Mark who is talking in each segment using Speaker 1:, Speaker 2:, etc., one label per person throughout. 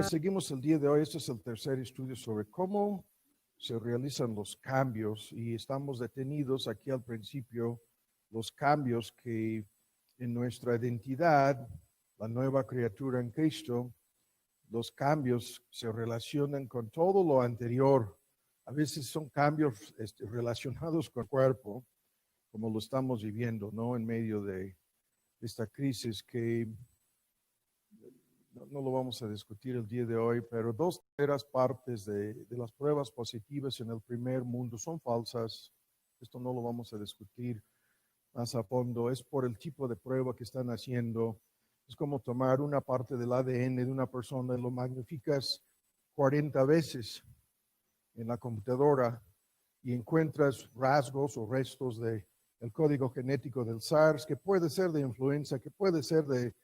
Speaker 1: Seguimos el día de hoy. Este es el tercer estudio sobre cómo se realizan los cambios y estamos detenidos aquí al principio, los cambios que en nuestra identidad, la nueva criatura en Cristo, los cambios se relacionan con todo lo anterior. A veces son cambios relacionados con el cuerpo, como lo estamos viviendo, ¿no? En medio de esta crisis que no lo vamos a discutir el día de hoy, pero dos terceras partes de las pruebas positivas en el primer mundo son falsas. Esto no lo vamos a discutir más a fondo. Es por el tipo de prueba que están haciendo. Es como tomar una parte del ADN de una persona y lo magnificas 40 veces en la computadora y encuentras rasgos o restos del código genético del SARS, que puede ser de influenza, que puede ser de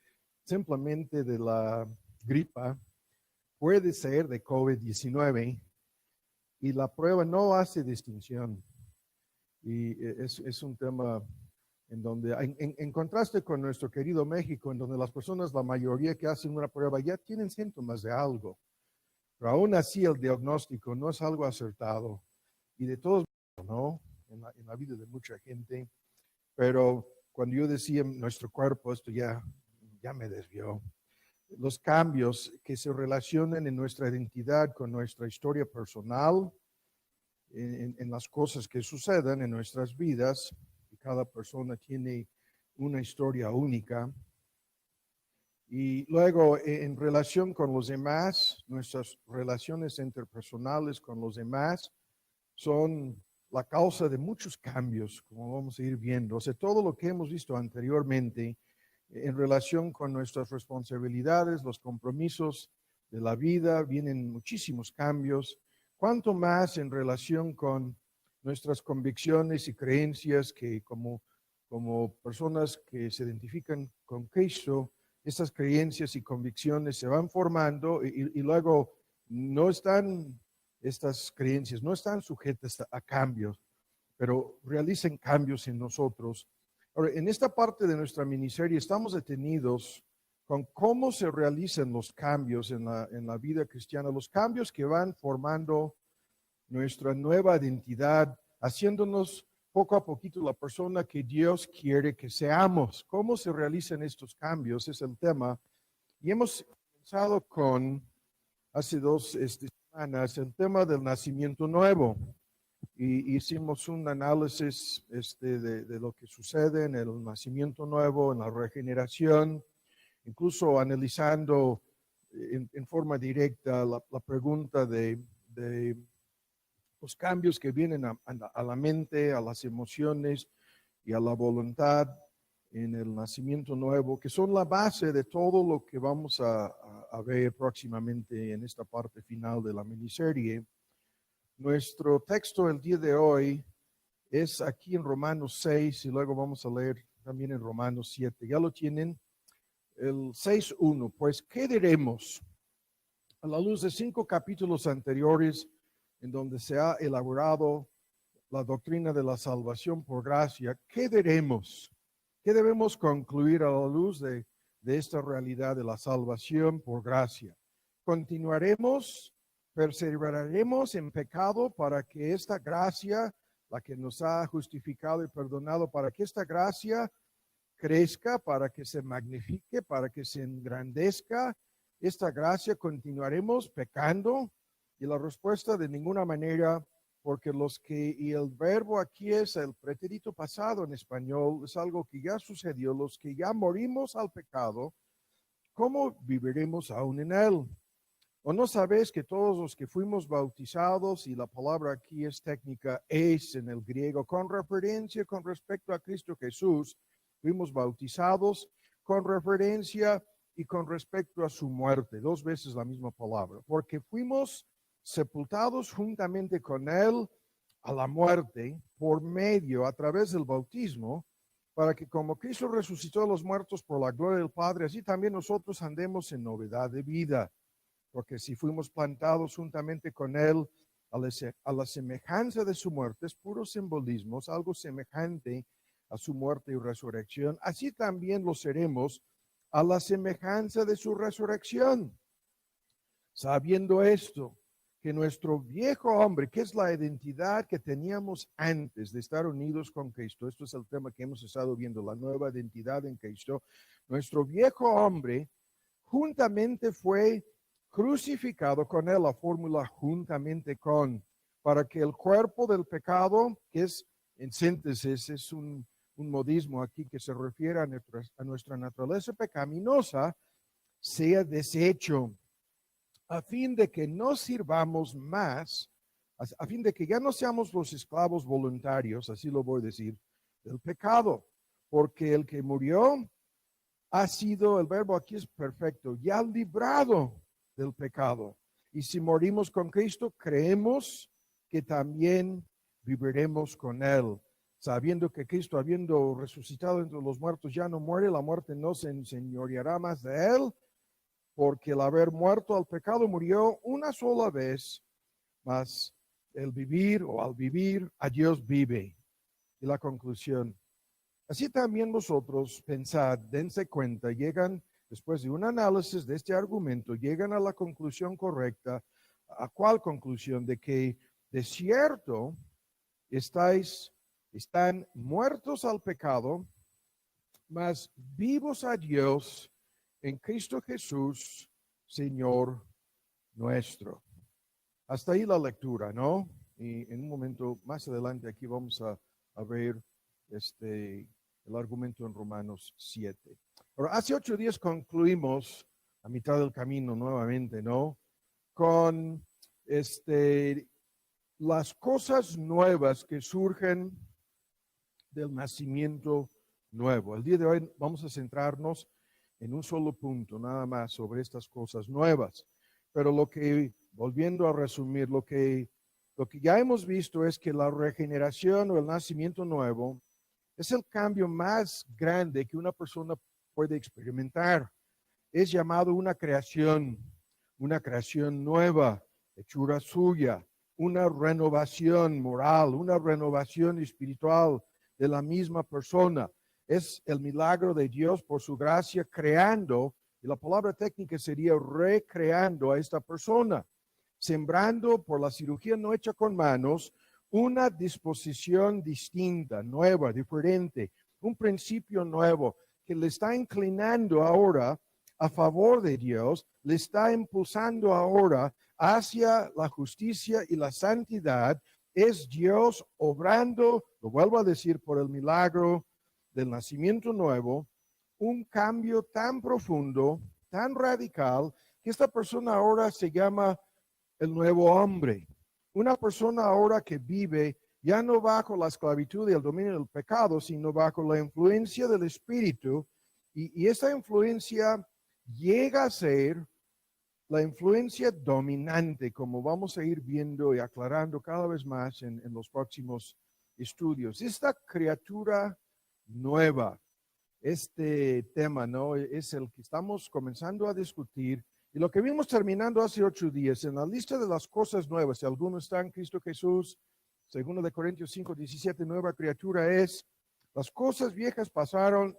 Speaker 1: simplemente de la gripa, puede ser de COVID-19, y la prueba no hace distinción. Y es un tema en donde, en contraste con nuestro querido México, en donde las personas, la mayoría que hacen una prueba ya tienen síntomas de algo, pero aún así el diagnóstico no es algo acertado. Y de todos modos, ¿no? En la vida de mucha gente. Pero cuando yo decía nuestro cuerpo, esto ya me desvió. Los cambios que se relacionan en nuestra identidad con nuestra historia personal, en las cosas que suceden en nuestras vidas, y cada persona tiene una historia única. Y luego, en relación con los demás, nuestras relaciones interpersonales con los demás son la causa de muchos cambios, como vamos a ir viendo. O sea, todo lo que hemos visto anteriormente en relación con nuestras responsabilidades, los compromisos de la vida, vienen muchísimos cambios. Cuanto más en relación con nuestras convicciones y creencias, que como personas que se identifican con Cristo, estas creencias y convicciones se van formando y luego no están, estas creencias no están sujetas a cambios, pero realizan cambios en nosotros. Ahora, en esta parte de nuestra miniserie estamos detenidos con cómo se realizan los cambios en la vida cristiana, los cambios que van formando nuestra nueva identidad, haciéndonos poco a poquito la persona que Dios quiere que seamos. ¿Cómo se realizan estos cambios? Es el tema. Y hemos comenzado con, hace dos semanas, el tema del nacimiento nuevo. Y hicimos un análisis de lo que sucede en el nacimiento nuevo, en la regeneración, incluso analizando en forma directa la pregunta de los cambios que vienen a la mente, a las emociones y a la voluntad en el nacimiento nuevo, que son la base de todo lo que vamos a ver próximamente en esta parte final de la miniserie. Nuestro texto el día de hoy es aquí en Romanos 6 y luego vamos a leer también en Romanos 7. ¿Ya lo tienen? El 6:1. Pues, ¿qué diremos? A la luz de 5 capítulos anteriores en donde se ha elaborado la doctrina de la salvación por gracia, ¿qué diremos? ¿Qué debemos concluir a la luz de esta realidad de la salvación por gracia? ¿Continuaremos? ¿Perseveraremos en pecado para que esta gracia, la que nos ha justificado y perdonado, para que esta gracia crezca, para que se magnifique, para que se engrandezca esta gracia? ¿Continuaremos pecando? Y la respuesta, de ninguna manera, porque y el verbo aquí es el pretérito pasado en español, es algo que ya sucedió. Los que ya morimos al pecado, ¿cómo viviremos aún en él? ¿O no sabéis que todos los que fuimos bautizados, y la palabra aquí es técnica, es en el griego, con referencia con respecto a Cristo Jesús, fuimos bautizados con referencia y con respecto a su muerte? Dos veces la misma palabra. Porque fuimos sepultados juntamente con él a la muerte por medio, a través del bautismo, para que como Cristo resucitó a los muertos por la gloria del Padre, así también nosotros andemos en novedad de vida. Porque si fuimos plantados juntamente con él a la semejanza de su muerte, es puro simbolismo, es algo semejante a su muerte y resurrección, así también lo seremos a la semejanza de su resurrección. Sabiendo esto, que nuestro viejo hombre, que es la identidad que teníamos antes de estar unidos con Cristo, esto es el tema que hemos estado viendo, la nueva identidad en Cristo, nuestro viejo hombre juntamente fue crucificado con él, la fórmula juntamente con, para que el cuerpo del pecado, que es en síntesis, es un modismo aquí que se refiere a nuestra naturaleza pecaminosa, sea deshecho, a fin de que no sirvamos más, a fin de que ya no seamos los esclavos voluntarios, así lo voy a decir, del pecado, porque el que murió ha sido, el verbo aquí es perfecto, ya librado del pecado. Y si morimos con Cristo, creemos que también viviremos con Él, sabiendo que Cristo, habiendo resucitado entre los muertos, ya no muere, la muerte no se enseñoreará más de Él, porque el haber muerto al pecado murió una sola vez, mas el vivir o al vivir a Dios vive. Y la conclusión. Así también vosotros pensad, dense cuenta, llegan, después de un análisis de este argumento, llegan a la conclusión correcta. ¿A cuál conclusión? De que de cierto están muertos al pecado, mas vivos a Dios en Cristo Jesús, Señor nuestro. Hasta ahí la lectura, ¿no? Y en un momento más adelante aquí vamos a ver el argumento en Romanos 7. Ahora, hace 8 días concluimos a mitad del camino nuevamente, ¿no? Con las cosas nuevas que surgen del nacimiento nuevo. El día de hoy vamos a centrarnos en un solo punto, nada más, sobre estas cosas nuevas. Pero volviendo a resumir, lo que ya hemos visto es que la regeneración o el nacimiento nuevo es el cambio más grande que una persona puede experimentar. Es llamado una creación nueva, hechura suya, una renovación moral, una renovación espiritual de la misma persona. Es el milagro de Dios por su gracia creando, y la palabra técnica sería recreando a esta persona, sembrando por la cirugía no hecha con manos, una disposición distinta, nueva, diferente, un principio nuevo que le está inclinando ahora a favor de Dios, le está impulsando ahora hacia la justicia y la santidad. Es Dios obrando, lo vuelvo a decir, por el milagro del nacimiento nuevo, un cambio tan profundo, tan radical, que esta persona ahora se llama el nuevo hombre. Una persona ahora que vive ya no bajo la esclavitud y el dominio del pecado, sino bajo la influencia del Espíritu. Y esa influencia llega a ser la influencia dominante, como vamos a ir viendo y aclarando cada vez más en los próximos estudios. Esta criatura nueva, este tema, ¿no? Es el que estamos comenzando a discutir. Y lo que vimos terminando hace 8 días, en la lista de las cosas nuevas, si alguno está en Cristo Jesús, 2 Corintios 5:17, nueva criatura es, las cosas viejas pasaron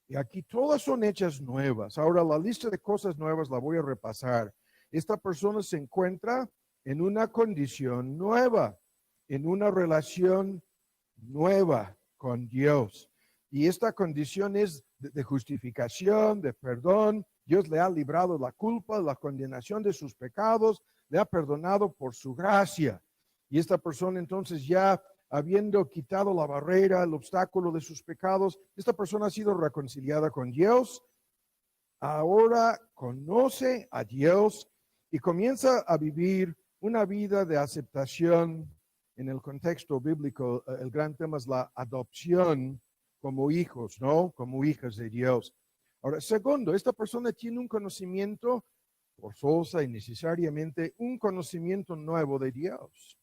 Speaker 1: y aquí todas son hechas nuevas. Ahora la lista de cosas nuevas la voy a repasar. Esta persona se encuentra en una condición nueva, en una relación nueva con Dios. Y esta condición es de justificación, de perdón. Dios le ha librado la culpa, la condenación de sus pecados, le ha perdonado por su gracia. Y esta persona entonces ya habiendo quitado la barrera, el obstáculo de sus pecados, esta persona ha sido reconciliada con Dios. Ahora conoce a Dios y comienza a vivir una vida de aceptación. En el contexto bíblico, el gran tema es la adopción como hijos, ¿no? Como hijas de Dios. Ahora, segundo, esta persona tiene un conocimiento forzosa y necesariamente un conocimiento nuevo de Dios.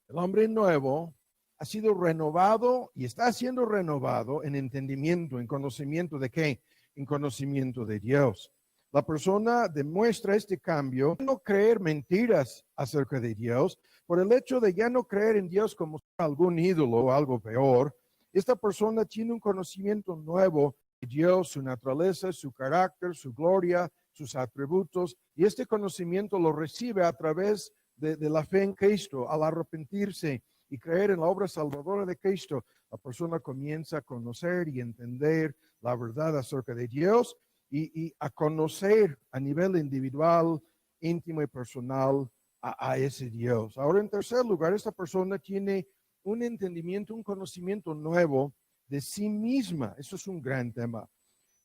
Speaker 1: El hombre nuevo ha sido renovado y está siendo renovado en entendimiento, en conocimiento de qué, en conocimiento de Dios. La persona demuestra este cambio, no creer mentiras acerca de Dios, por el hecho de ya no creer en Dios como algún ídolo o algo peor. Esta persona tiene un conocimiento nuevo de Dios, su naturaleza, su carácter, su gloria, sus atributos, y este conocimiento lo recibe a través de la fe en Cristo. Al arrepentirse y creer en la obra salvadora de Cristo, la persona comienza a conocer y entender la verdad acerca de Dios y a conocer a nivel individual, íntimo y personal a ese Dios. Ahora, en tercer lugar, esta persona tiene un entendimiento, un conocimiento nuevo de sí misma. Eso es un gran tema.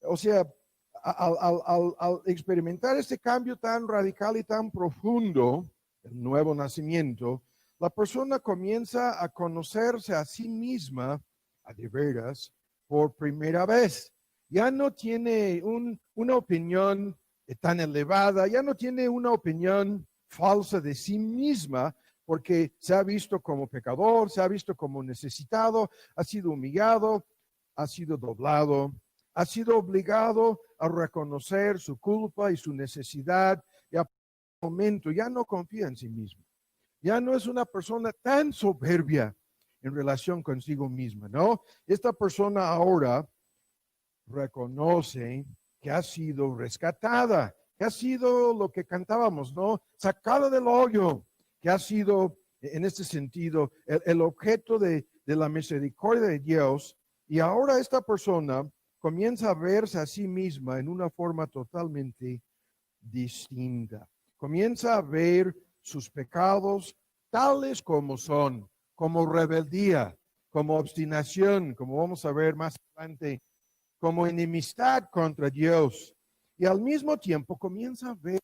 Speaker 1: O sea, al experimentar este cambio tan radical y tan profundo, el nuevo nacimiento, la persona comienza a conocerse a sí misma, a de veras, por primera vez. Ya no tiene una opinión tan elevada, ya no tiene una opinión falsa de sí misma, porque se ha visto como pecador, se ha visto como necesitado, ha sido humillado, ha sido doblado, ha sido obligado a reconocer su culpa y su necesidad, y a momento ya no confía en sí mismo. Ya no es una persona tan soberbia en relación consigo misma, ¿no? Esta persona ahora reconoce que ha sido rescatada, que ha sido lo que cantábamos, ¿no? Sacada del hoyo, que ha sido, en este sentido, el objeto de la misericordia de Dios. Y ahora esta persona comienza a verse a sí misma en una forma totalmente distinta. Comienza a ver sus pecados tales como son, como rebeldía, como obstinación, como vamos a ver más adelante, como enemistad contra Dios. Y al mismo tiempo comienza a ver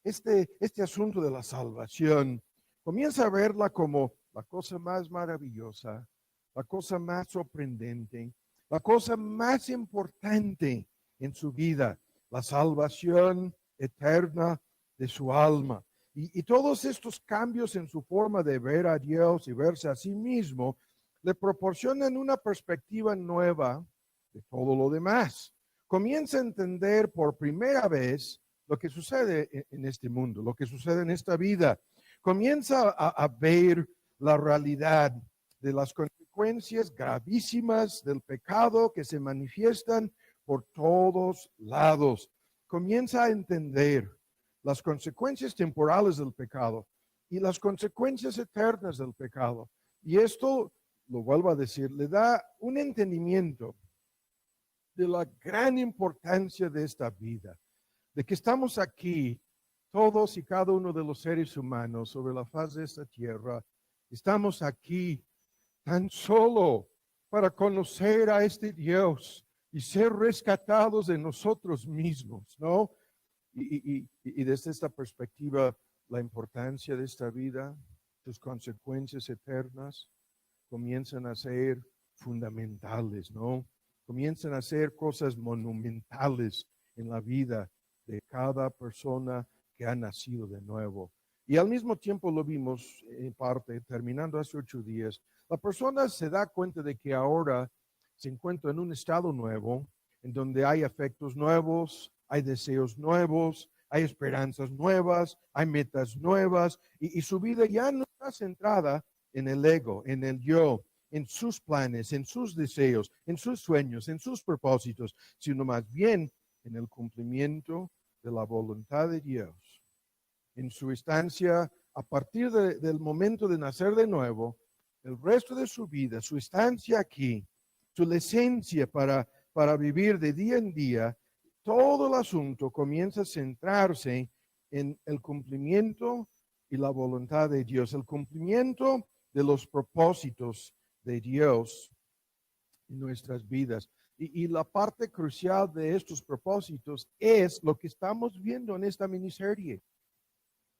Speaker 1: este asunto de la salvación, comienza a verla como la cosa más maravillosa, la cosa más sorprendente, la cosa más importante en su vida, la salvación eterna de su alma. Y todos estos cambios en su forma de ver a Dios y verse a sí mismo le proporcionan una perspectiva nueva de todo lo demás. Comienza a entender por primera vez lo que sucede en este mundo, lo que sucede en esta vida. Comienza a ver la realidad de las consecuencias gravísimas del pecado que se manifiestan por todos lados. Comienza a entender las consecuencias temporales del pecado y las consecuencias eternas del pecado. Y esto, lo vuelvo a decir, le da un entendimiento de la gran importancia de esta vida, de que estamos aquí, todos y cada uno de los seres humanos sobre la faz de esta tierra, estamos aquí tan solo para conocer a este Dios y ser rescatados de nosotros mismos, ¿no? Y desde esta perspectiva, la importancia de esta vida, sus consecuencias eternas, comienzan a ser fundamentales, ¿no? Comienzan a ser cosas monumentales en la vida de cada persona que ha nacido de nuevo. Y al mismo tiempo lo vimos en parte, terminando hace 8 días, la persona se da cuenta de que ahora se encuentra en un estado nuevo, en donde hay afectos nuevos, hay deseos nuevos, hay esperanzas nuevas, hay metas nuevas, y su vida ya no está centrada en el ego, en el yo, en sus planes, en sus deseos, en sus sueños, en sus propósitos, sino más bien en el cumplimiento de la voluntad de Dios. En su estancia, a partir del momento de nacer de nuevo, el resto de su vida, su estancia aquí, su licencia para vivir de día en día, todo el asunto comienza a centrarse en el cumplimiento y la voluntad de Dios, el cumplimiento de los propósitos de Dios en nuestras vidas. Y la parte crucial de estos propósitos es lo que estamos viendo en esta miniserie,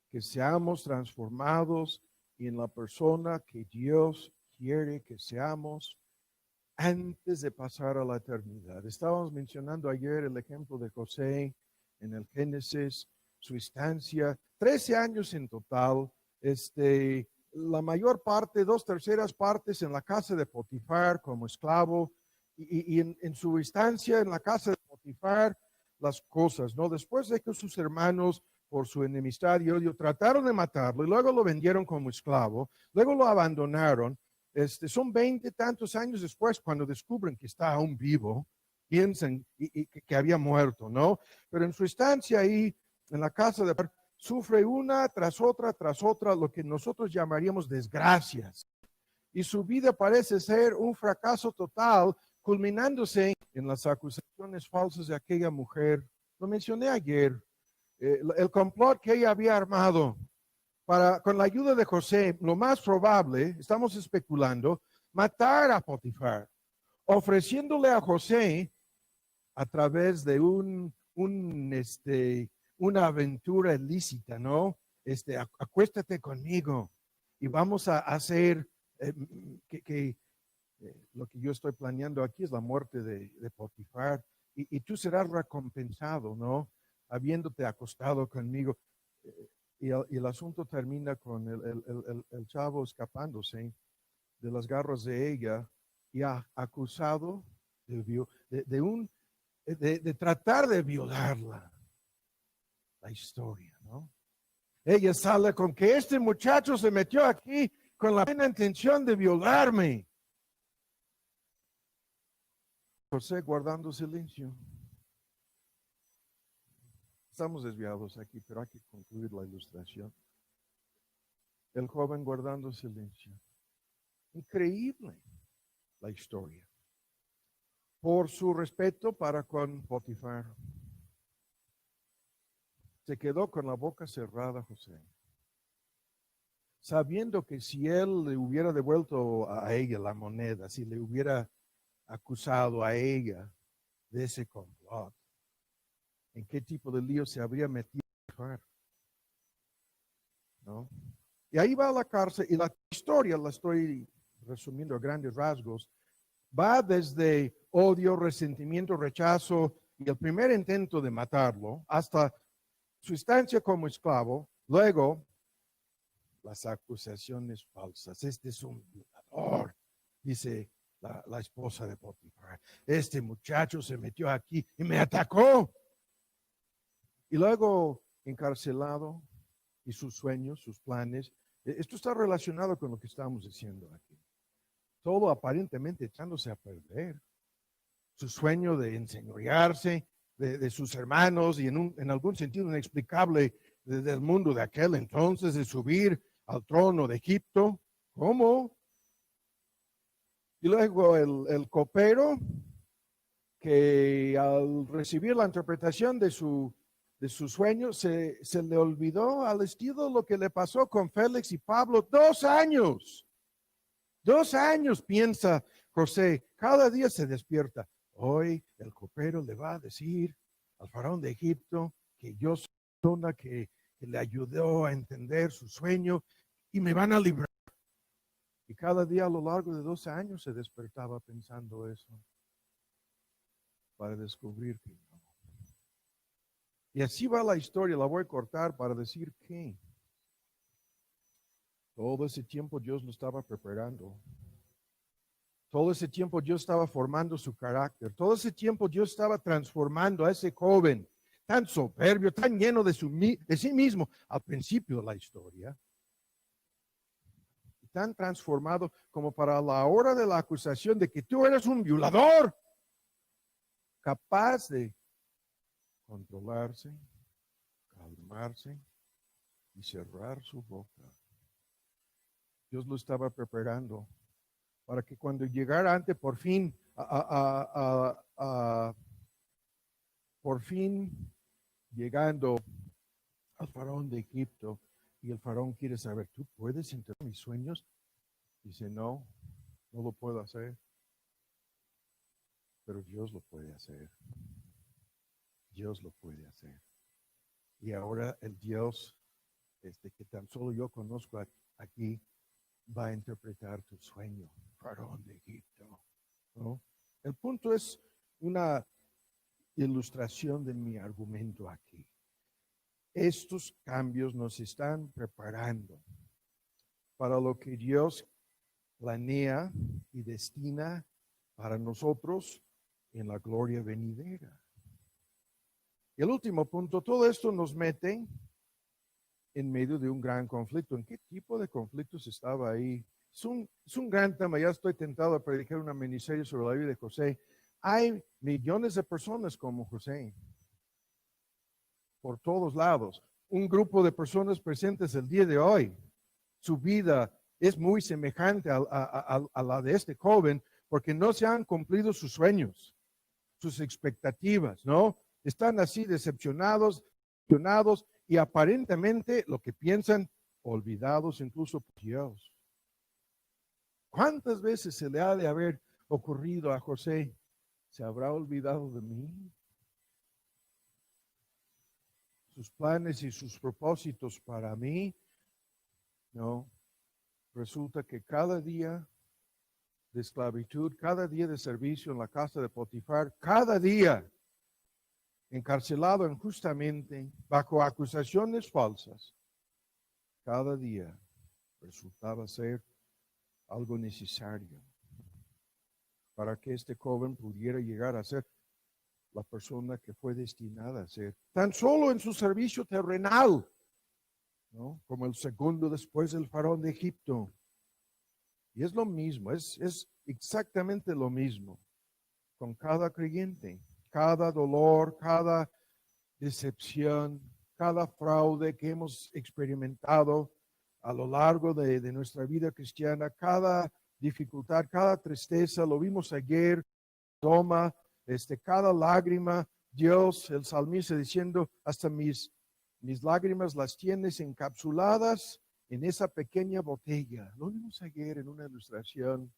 Speaker 1: que seamos transformados en la persona que Dios quiere que seamos antes de pasar a la eternidad. Estábamos mencionando ayer el ejemplo de José en el Génesis, su estancia, 13 años en total, la mayor parte, 2/3 partes en la casa de Potifar como esclavo, y en su estancia en la casa de Potifar, las cosas, ¿no? Después de que sus hermanos, por su enemistad y odio, trataron de matarlo y luego lo vendieron como esclavo, luego lo abandonaron. Son 20 tantos años después cuando descubren que está aún vivo. piensan que había muerto, ¿no? Pero en su estancia ahí, en la casa de sufre una tras otra, lo que nosotros llamaríamos desgracias. Y su vida parece ser un fracaso total, culminándose en las acusaciones falsas de aquella mujer. Lo mencioné ayer, el complot que ella había armado para, con la ayuda de José, lo más probable, estamos especulando, matar a Potifar, ofreciéndole a José a través de una aventura ilícita, ¿no? Acuéstate conmigo y vamos a hacer lo que yo estoy planeando aquí es la muerte de Potifar y tú serás recompensado, ¿no? Habiéndote acostado conmigo. Y el asunto termina con el chavo escapándose de las garras de ella y acusado de tratar de violarla. La historia, ¿no? Ella sale con que este muchacho se metió aquí con la buena intención de violarme. José guardando silencio. Estamos desviados aquí, pero hay que concluir la ilustración. El joven guardando silencio. Increíble la historia. Por su respeto para con Potifar. Se quedó con la boca cerrada, José. Sabiendo que si él le hubiera devuelto a ella la moneda, si le hubiera acusado a ella de ese complot, ¿en qué tipo de lío se habría metido? ¿No? Y ahí va a la cárcel y la historia, la estoy resumiendo a grandes rasgos, va desde odio, resentimiento, rechazo y el primer intento de matarlo hasta su estancia como esclavo, luego las acusaciones falsas. Este es un violador, dice la esposa de Potifar. Este muchacho se metió aquí y me atacó. Y luego encarcelado y sus sueños, sus planes. Esto está relacionado con lo que estamos diciendo aquí. Todo aparentemente echándose a perder. Su sueño de enseñorearse de sus hermanos y en algún sentido inexplicable del mundo de aquel entonces, de subir al trono de Egipto. ¿Cómo? Y luego el copero que al recibir la interpretación de su sueño se le olvidó al estilo lo que le pasó con Félix y Pablo. 2 años. 2 años piensa José, cada día se despierta. Hoy el copero le va a decir al faraón de Egipto que yo soy la persona que le ayudó a entender su sueño y me van a librar. Y cada día a lo largo de 2 años se despertaba pensando eso para descubrir que no. Y así va la historia, la voy a cortar para decir que todo ese tiempo Dios lo estaba preparando. Todo ese tiempo Dios estaba formando su carácter. Todo ese tiempo Dios estaba transformando a ese joven tan soberbio, tan lleno de sí mismo al principio de la historia. Tan transformado como para la hora de la acusación de que tú eres un violador, capaz de controlarse, calmarse y cerrar su boca. Dios lo estaba preparando para que cuando llegara ante por fin llegando al faraón de Egipto, y el faraón quiere saber, ¿tú puedes entender mis sueños? Dice, no lo puedo hacer, pero Dios lo puede hacer. Dios lo puede hacer. Y ahora el Dios que tan solo yo conozco aquí va a interpretar tu sueño, faraón de Egipto, ¿no? El punto es una ilustración de mi argumento aquí. Estos cambios nos están preparando para lo que Dios planea y destina para nosotros en la gloria venidera. Y el último punto, todo esto nos mete en medio de un gran conflicto. ¿En qué tipo de conflictos estaba ahí? Es un gran tema. Ya estoy tentado a predicar una miniserie sobre la vida de José, Hay millones de personas como José por todos lados. Un grupo de personas presentes el día de hoy, su vida es muy semejante a la de este joven porque no se han cumplido sus sueños, sus expectativas, ¿no? Están así decepcionados y aparentemente lo que piensan, olvidados incluso por Dios. ¿Cuántas veces se le ha de haber ocurrido a José? ¿Se habrá olvidado de mí? Sus planes y sus propósitos para mí. No, resulta que cada día de esclavitud, cada día de servicio en la casa de Potifar, cada día encarcelado injustamente bajo acusaciones falsas, cada día resultaba ser algo necesario para que este joven pudiera llegar a ser la persona que fue destinada a ser, tan solo en su servicio terrenal, ¿no? Como el segundo después del faraón de Egipto. Y es lo mismo, es exactamente lo mismo con cada creyente. Cada dolor, cada decepción, cada fraude que hemos experimentado a lo largo de nuestra vida cristiana, cada dificultad, cada tristeza, lo vimos ayer, toma, cada lágrima, Dios, el salmista diciendo, hasta mis lágrimas las tienes encapsuladas en esa pequeña botella. Lo vimos ayer en una ilustración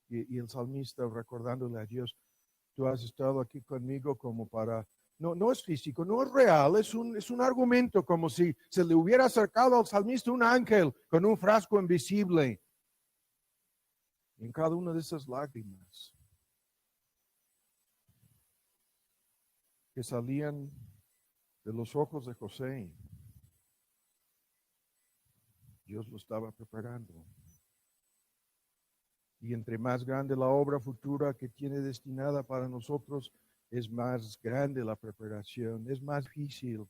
Speaker 1: y el salmista recordándole a Dios, tú has estado aquí conmigo como para, no es físico, no es real, es un argumento como si se le hubiera acercado al salmista un ángel con un frasco invisible. Y en cada una de esas lágrimas que salían de los ojos de José, Dios lo estaba preparando. Y entre más grande la obra futura que tiene destinada para nosotros, es más grande la preparación, es más difícil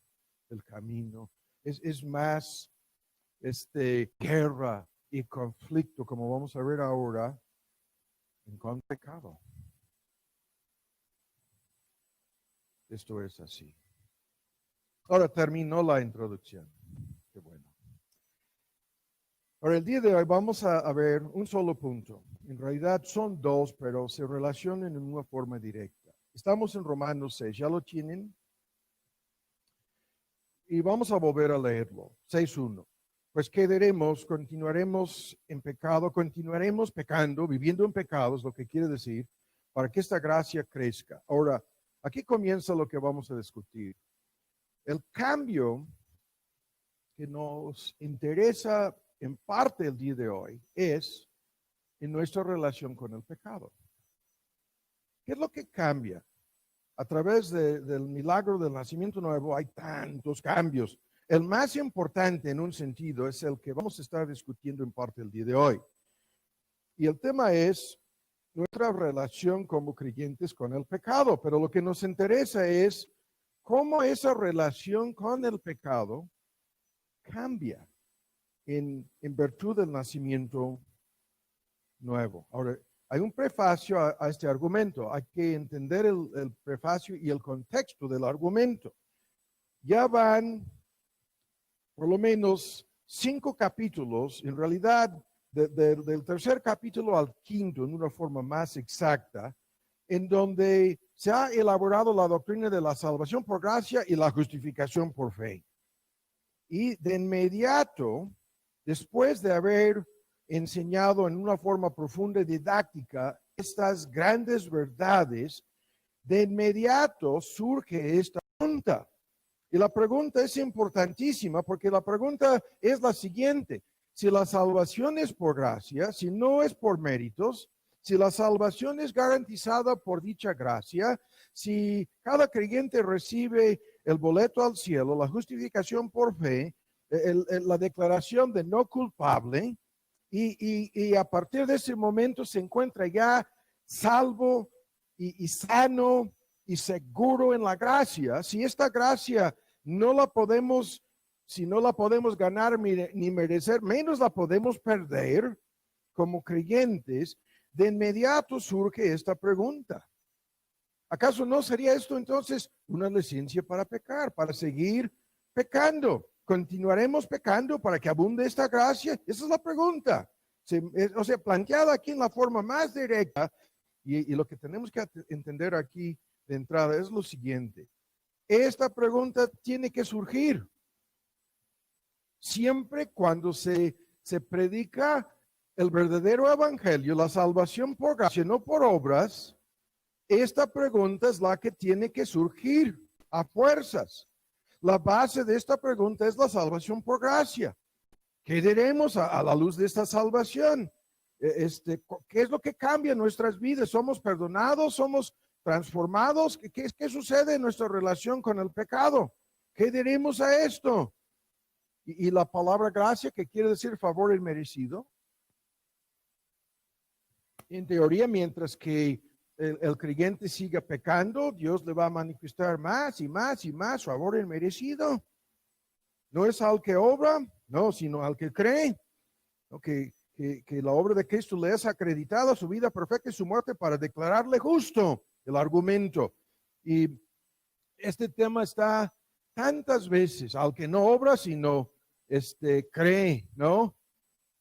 Speaker 1: el camino, es más guerra y conflicto, como vamos a ver ahora, en contra del pecado. Esto es así. Ahora terminó la introducción. Qué bueno. Ahora, el día de hoy vamos a ver un solo punto. En realidad son dos, pero se relacionan en una forma directa. Estamos en Romanos 6, ¿ya lo tienen? Y vamos a volver a leerlo. 6:1. Pues ¿qué diremos? Continuaremos en pecado, continuaremos pecando, viviendo en pecado, es lo que quiere decir, para que esta gracia crezca. Ahora, aquí comienza lo que vamos a discutir. El cambio que nos interesa en parte el día de hoy es en nuestra relación con el pecado. ¿Qué es lo que cambia? A través del milagro del nacimiento nuevo hay tantos cambios. El más importante en un sentido es el que vamos a estar discutiendo en parte el día de hoy. Y el tema es nuestra relación como creyentes con el pecado. Pero lo que nos interesa es cómo esa relación con el pecado cambia en virtud del nacimiento nuevo. Ahora, hay un prefacio a este argumento. Hay que entender el prefacio y el contexto del argumento. Ya van por lo menos 5 capítulos, en realidad del tercer capítulo al quinto, en una forma más exacta, en donde se ha elaborado la doctrina de la salvación por gracia y la justificación por fe. Y de inmediato, después de haber enseñado en una forma profunda y didáctica estas grandes verdades, de inmediato surge esta pregunta. Y la pregunta es importantísima porque la pregunta es la siguiente. Si la salvación es por gracia, si no es por méritos, si la salvación es garantizada por dicha gracia, si cada creyente recibe el boleto al cielo, la justificación por fe, la declaración de no culpable, y a partir de ese momento se encuentra ya salvo y sano y seguro en la gracia. Si esta gracia no la podemos, si no la podemos ganar ni merecer, menos la podemos perder como creyentes, de inmediato surge esta pregunta. ¿Acaso no sería esto entonces una licencia para pecar, para seguir pecando? ¿Continuaremos pecando para que abunde esta gracia? Esa es la pregunta. O sea, planteada aquí en la forma más directa, y lo que tenemos que entender aquí de entrada es lo siguiente. Esta pregunta tiene que surgir siempre cuando se predica el verdadero evangelio, la salvación por gracia, no por obras. Esta pregunta es la que tiene que surgir a fuerzas. La base de esta pregunta es la salvación por gracia. ¿Qué diremos a la luz de esta salvación? ¿Qué es lo que cambia en nuestras vidas? ¿Somos perdonados? ¿Somos transformados? ¿Qué sucede en nuestra relación con el pecado? ¿Qué diremos a esto? Y la palabra gracia, que quiere decir favor inmerecido. En teoría, mientras que el creyente siga pecando, Dios le va a manifestar más y más y más favor inmerecido. No es al que obra, no, sino al que cree. Que la obra de Cristo le es acreditada, su vida perfecta y su muerte para declararle justo, el argumento. Y este tema está tantas veces, al que no obra, sino cree, ¿no?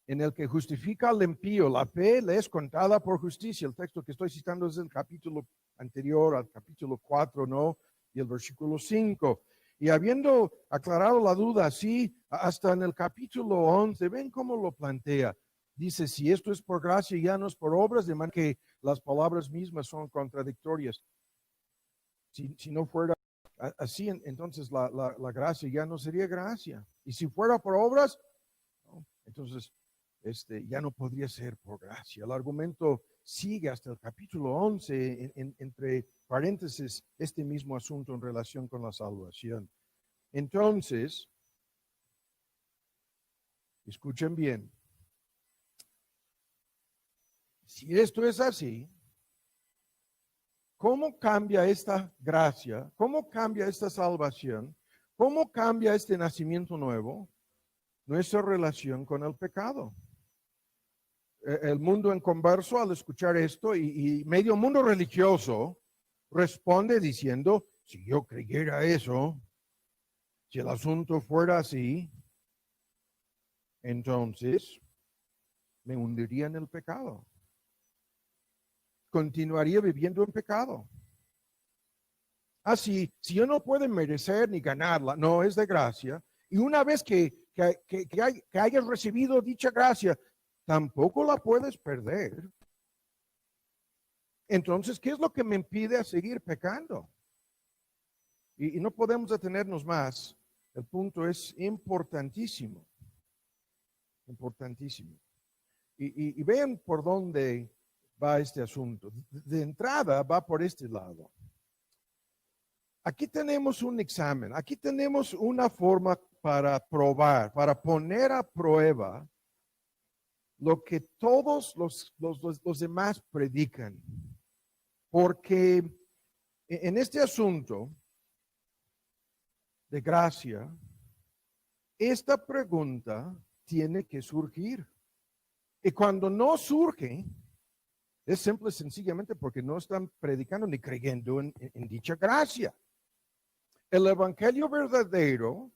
Speaker 1: En el que justifica al impío, la fe le es contada por justicia. El texto que estoy citando es el capítulo anterior, al capítulo 4, ¿no? Y el versículo 5. Y habiendo aclarado la duda así, hasta en el capítulo 11, ven cómo lo plantea. Dice, si esto es por gracia y ya no es por obras, de manera que las palabras mismas son contradictorias. Si no fuera así, entonces la gracia ya no sería gracia. Y si fuera por obras, ¿no? Entonces ya no podría ser por gracia. El argumento sigue hasta el capítulo 11, entre paréntesis, este mismo asunto en relación con la salvación. Entonces, escuchen bien, si esto es así, ¿cómo cambia esta gracia? ¿Cómo cambia esta salvación? ¿Cómo cambia este nacimiento nuevo? Nuestra relación con el pecado. El mundo en converso, al escuchar esto, y medio mundo religioso responde diciendo, si yo creyera eso, si el asunto fuera así, entonces me hundiría en el pecado. Continuaría viviendo en pecado. Así, si yo no puedo merecer ni ganarla, no es de gracia. Y una vez que hayas recibido dicha gracia, tampoco la puedes perder. Entonces, ¿qué es lo que me impide a seguir pecando? Y no podemos detenernos más. El punto es importantísimo. Importantísimo. Y vean por dónde va este asunto. De entrada va por este lado. Aquí tenemos un examen. Aquí tenemos una forma para probar, para poner a prueba lo que todos los demás predican. Porque en este asunto de gracia, esta pregunta tiene que surgir. Y cuando no surge, es simple y sencillamente porque no están predicando ni creyendo en dicha gracia. El evangelio verdadero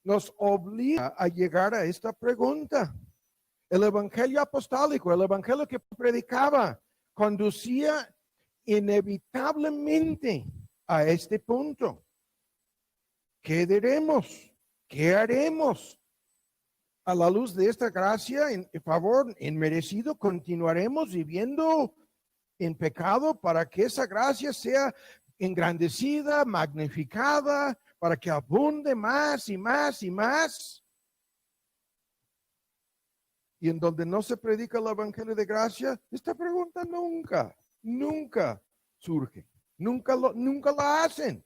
Speaker 1: nos obliga a llegar a esta pregunta. El evangelio apostólico, el evangelio que predicaba, conducía inevitablemente a este punto. ¿Qué diremos? ¿Qué haremos? A la luz de esta gracia, en favor inmerecido, continuaremos viviendo en pecado para que esa gracia sea engrandecida, magnificada, para que abunde más y más y más. Y en donde no se predica el evangelio de gracia, esta pregunta nunca surge. Nunca la hacen.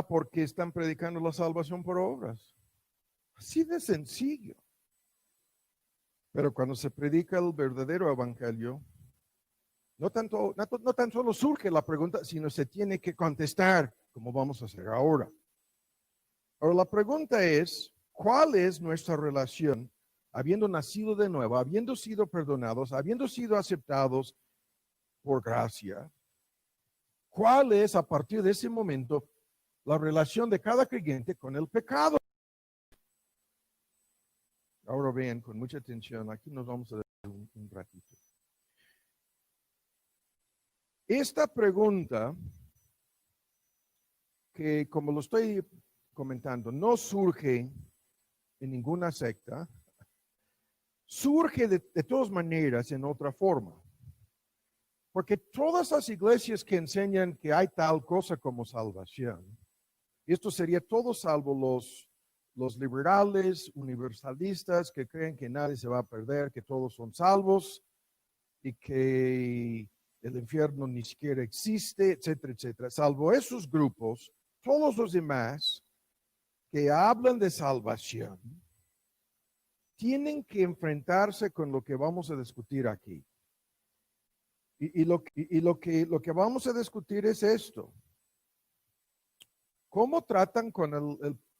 Speaker 1: Porque están predicando la salvación por obras. Así de sencillo. Pero cuando se predica el verdadero evangelio, no tan solo surge la pregunta, sino se tiene que contestar, como vamos a hacer ahora. Ahora la pregunta es, ¿cuál es nuestra relación, habiendo nacido de nuevo, habiendo sido perdonados, habiendo sido aceptados por gracia? ¿Cuál es a partir de ese momento la relación de cada creyente con el pecado? Ahora vean con mucha atención, aquí nos vamos a dar un ratito. Esta pregunta, que como lo estoy comentando, no surge en ninguna secta, surge de todas maneras en otra forma. Porque todas las iglesias que enseñan que hay tal cosa como salvación, esto sería todo salvo los liberales, universalistas, que creen que nadie se va a perder, que todos son salvos y que el infierno ni siquiera existe, etcétera, etcétera. Salvo esos grupos, todos los demás que hablan de salvación tienen que enfrentarse con lo que vamos a discutir aquí. Y lo que vamos a discutir es esto. ¿Cómo tratan con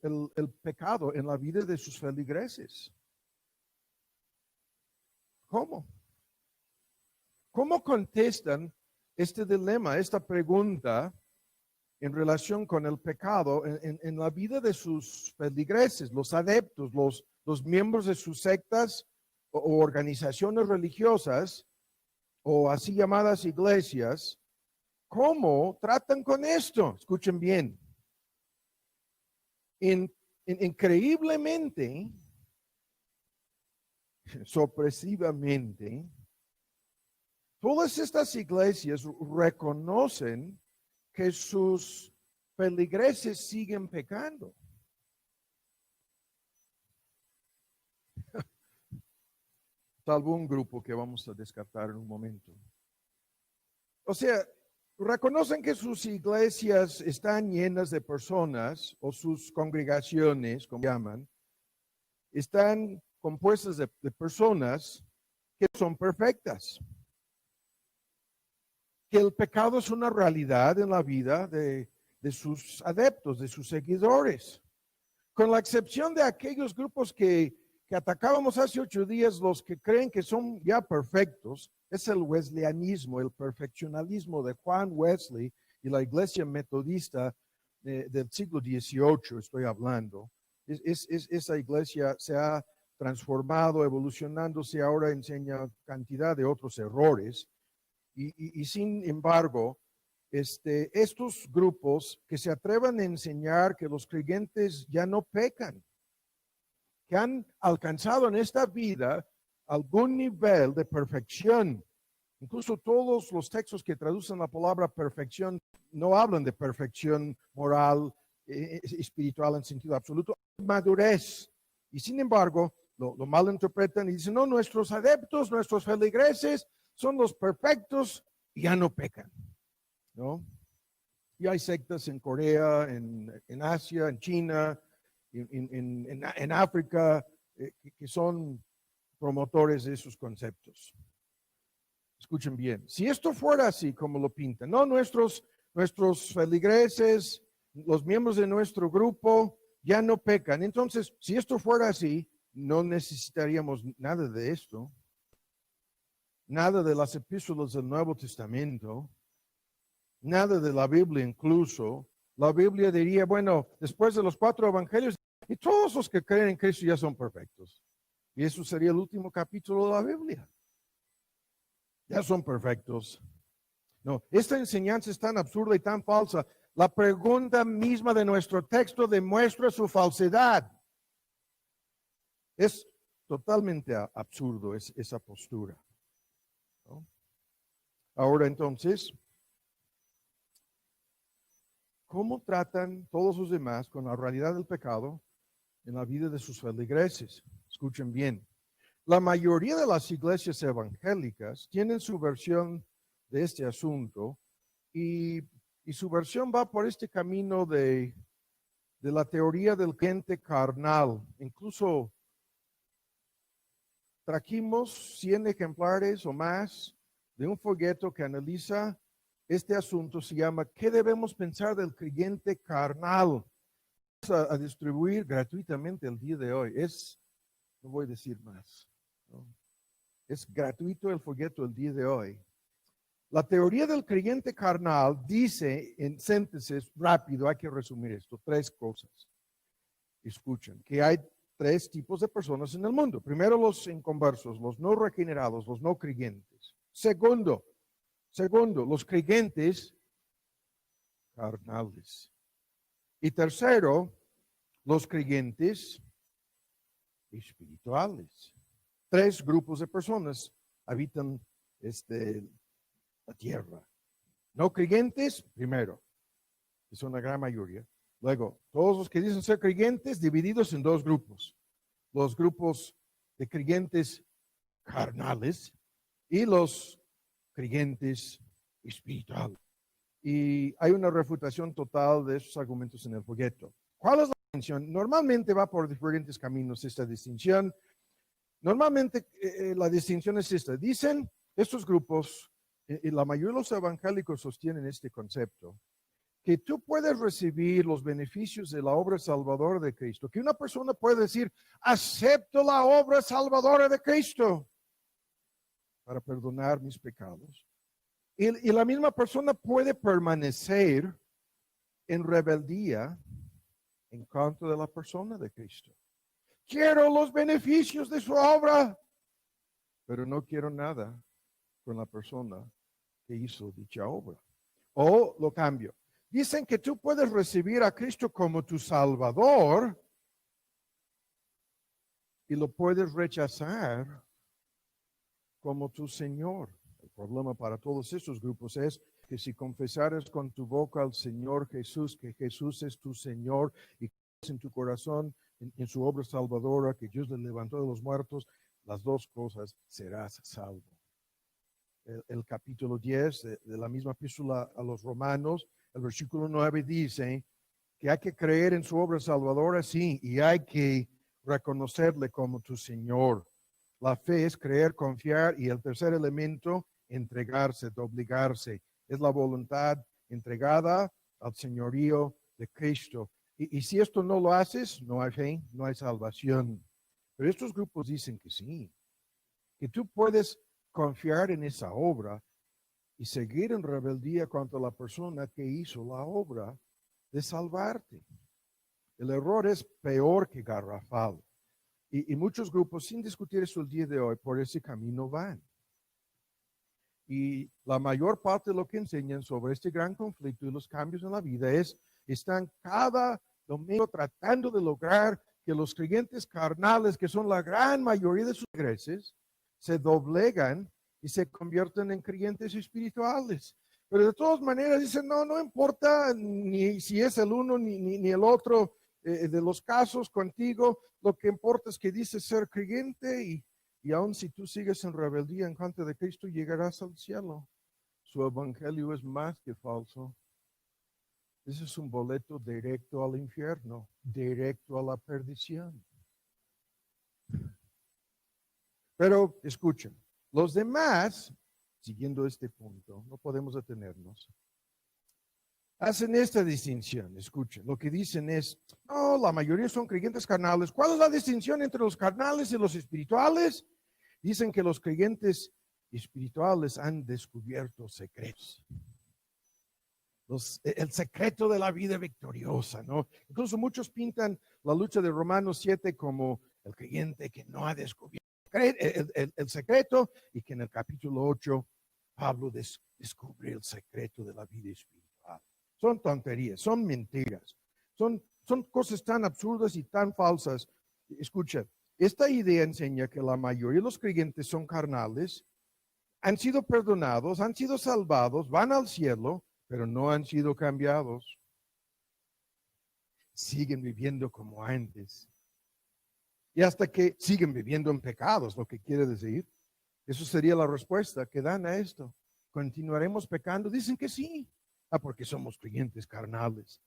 Speaker 1: el pecado en la vida de sus feligreses? ¿Cómo? ¿Cómo contestan este dilema, esta pregunta en relación con el pecado en la vida de sus feligreses, los adeptos, los miembros de sus sectas o organizaciones religiosas o así llamadas iglesias? ¿Cómo tratan con esto? Escuchen bien. Increíblemente, sorpresivamente, todas estas iglesias reconocen que sus feligreses siguen pecando. Salvo un grupo que vamos a descartar en un momento. O sea, reconocen que sus iglesias están llenas de personas, o sus congregaciones, como llaman, están compuestas de personas que son perfectas. Que el pecado es una realidad en la vida de sus adeptos, de sus seguidores. Con la excepción de aquellos grupos que atacábamos hace 8 días, los que creen que son ya perfectos, es el wesleyanismo, el perfeccionalismo de Juan Wesley y la iglesia metodista del siglo XVIII, estoy hablando. Esa iglesia se ha transformado, evolucionándose, ahora enseña cantidad de otros errores. Y sin embargo, estos grupos que se atrevan a enseñar que los creyentes ya no pecan, que han alcanzado en esta vida algún nivel de perfección. Incluso todos los textos que traducen la palabra perfección no hablan de perfección moral, espiritual en sentido absoluto, madurez. Y sin embargo, lo malinterpretan y dicen, no, nuestros adeptos, nuestros feligreses son los perfectos y ya no pecan, ¿no? Y hay sectas en Corea, en Asia, en China, en África, que son promotores de esos conceptos. Escuchen bien, si esto fuera así como lo pintan, no, nuestros feligreses, los miembros de nuestro grupo ya no pecan. Entonces, si esto fuera así, no necesitaríamos nada de esto, nada de las epístolas del Nuevo Testamento, nada de la Biblia incluso. La Biblia diría, bueno, después de los 4 evangelios, y todos los que creen en Cristo ya son perfectos. Y eso sería el último capítulo de la Biblia. Ya son perfectos. No, esta enseñanza es tan absurda y tan falsa. La pregunta misma de nuestro texto demuestra su falsedad. Es totalmente absurdo esa postura, ¿no? Ahora entonces, ¿cómo tratan todos los demás con la realidad del pecado en la vida de sus feligreses? Escuchen bien. La mayoría de las iglesias evangélicas tienen su versión de este asunto y su versión va por este camino de la teoría del creyente carnal. Incluso trajimos 100 ejemplares o más de un folleto que analiza este asunto. Se llama ¿Qué debemos pensar del creyente carnal? Vamos a distribuir gratuitamente el día de hoy. No voy a decir más, ¿no? Es gratuito el folleto el día de hoy. La teoría del creyente carnal dice, en síntesis rápido, hay que resumir esto, tres cosas. Escuchen, que hay tres tipos de personas en el mundo. Primero, los inconversos, los no regenerados, los no creyentes. Segundo, los creyentes carnales. Y tercero, los creyentes espirituales. Tres grupos de personas habitan la tierra. No creyentes, primero, que son la gran mayoría. Luego, todos los que dicen ser creyentes divididos en dos grupos. Los grupos de creyentes carnales y los creyentes espirituales. Y hay una refutación total de esos argumentos en el folleto. ¿Cuál es la distinción? Normalmente va por diferentes caminos esta distinción. Normalmente la distinción es esta. Dicen estos grupos, y la mayoría de los evangélicos sostienen este concepto, que tú puedes recibir los beneficios de la obra salvadora de Cristo, que una persona puede decir, acepto la obra salvadora de Cristo para perdonar mis pecados. Y la misma persona puede permanecer en rebeldía en contra de la persona de Cristo. Quiero los beneficios de su obra, pero no quiero nada con la persona que hizo dicha obra. O lo cambio. Dicen que tú puedes recibir a Cristo como tu Salvador y lo puedes rechazar como tu Señor. El problema para todos esos grupos es que si confesares con tu boca al Señor Jesús, que Jesús es tu Señor, y crees en tu corazón en su obra salvadora, que Dios le levantó de los muertos, las dos cosas, serás salvo. El capítulo 10 de la misma epístola a los Romanos, el versículo 9 dice que hay que creer en su obra salvadora, sí, y hay que reconocerle como tu Señor. La fe es creer, confiar, y el tercer elemento, entregarse, doblegarse. Es la voluntad entregada al señorío de Cristo. Y si esto no lo haces, no hay fe, no hay salvación. Pero estos grupos dicen que sí, que tú puedes confiar en esa obra y seguir en rebeldía contra la persona que hizo la obra de salvarte. El error es peor que garrafal. Y muchos grupos, sin discutir eso el día de hoy, por ese camino van. Y la mayor parte de lo que enseñan sobre este gran conflicto y los cambios en la vida están cada domingo tratando de lograr que los creyentes carnales, que son la gran mayoría de sus iglesias, se doblegan y se convierten en creyentes espirituales. Pero de todas maneras dicen, no importa ni si es el uno ni el otro de los casos contigo, lo que importa es que dices ser creyente y aun si tú sigues en rebeldía en contra de Cristo, llegarás al cielo. Su evangelio es más que falso. Ese es un boleto directo al infierno, directo a la perdición. Pero escuchen, los demás, siguiendo este punto, no podemos detenernos, hacen esta distinción. Escuchen, lo que dicen es, no, la mayoría son creyentes carnales. ¿Cuál es la distinción entre los carnales y los espirituales? Dicen que los creyentes espirituales han descubierto secretos. El secreto de la vida victoriosa, ¿no? Incluso muchos pintan la lucha de Romanos 7 como el creyente que no ha descubierto el secreto, y que en el capítulo 8 Pablo descubre el secreto de la vida espiritual. Son tonterías, son mentiras, son cosas tan absurdas y tan falsas. Escucha, esta idea enseña que la mayoría de los creyentes son carnales, han sido perdonados, han sido salvados, van al cielo, pero no han sido cambiados. Siguen viviendo como antes. Y hasta que siguen viviendo en pecados, lo que quiere decir. Eso sería la respuesta que dan a esto. ¿Continuaremos pecando? Dicen que sí. Porque somos creyentes carnales.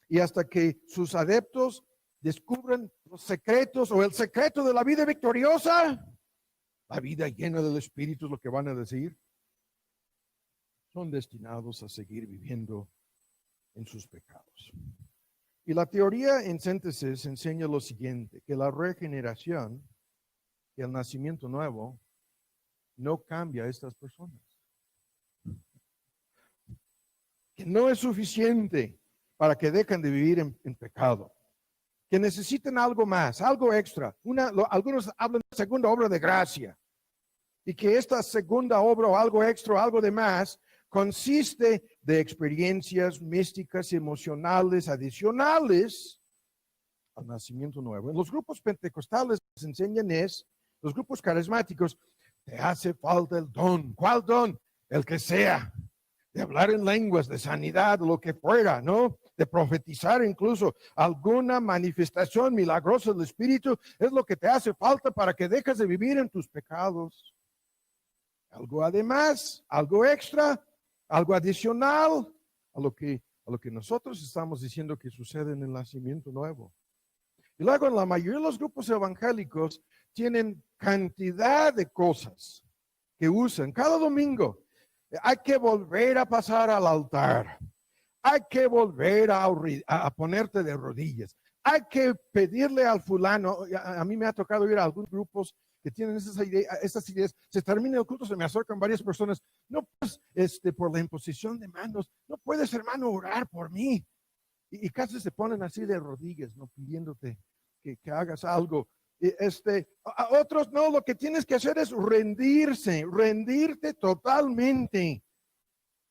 Speaker 1: Y hasta que sus adeptos descubran los secretos o el secreto de la vida victoriosa, la vida llena del Espíritu es lo que van a decir, son destinados a seguir viviendo en sus pecados. Y la teoría en síntesis enseña lo siguiente, que la regeneración, que el nacimiento nuevo, no cambia a estas personas. que no es suficiente para que dejen de vivir en pecado, que necesiten algo más, algo extra. Algunos hablan de segunda obra de gracia, y que esta segunda obra o algo extra, algo de más, consiste de experiencias místicas y emocionales adicionales al nacimiento nuevo. En los grupos pentecostales les enseñan los grupos carismáticos, te hace falta el don. ¿Cuál don? El que sea. De hablar en lenguas, de sanidad, lo que fuera, ¿no? De profetizar incluso. Alguna manifestación milagrosa del Espíritu es lo que te hace falta para que dejes de vivir en tus pecados. Algo además, algo extra, algo adicional a lo que nosotros estamos diciendo que sucede en el nacimiento nuevo. Y luego en la mayoría de los grupos evangélicos tienen cantidad de cosas que usan cada domingo. Hay que volver a pasar al altar. Hay que volver a ponerte de rodillas. Hay que pedirle al fulano. A mí me ha tocado ir a algunos grupos que tienen esas ideas. Se termina el culto, se me acercan varias personas. No, pues, por la imposición de manos, no puedes, hermano, orar por mí. Y casi se ponen así de rodillas, no pidiéndote que hagas algo. A otros no, lo que tienes que hacer es rendirte totalmente.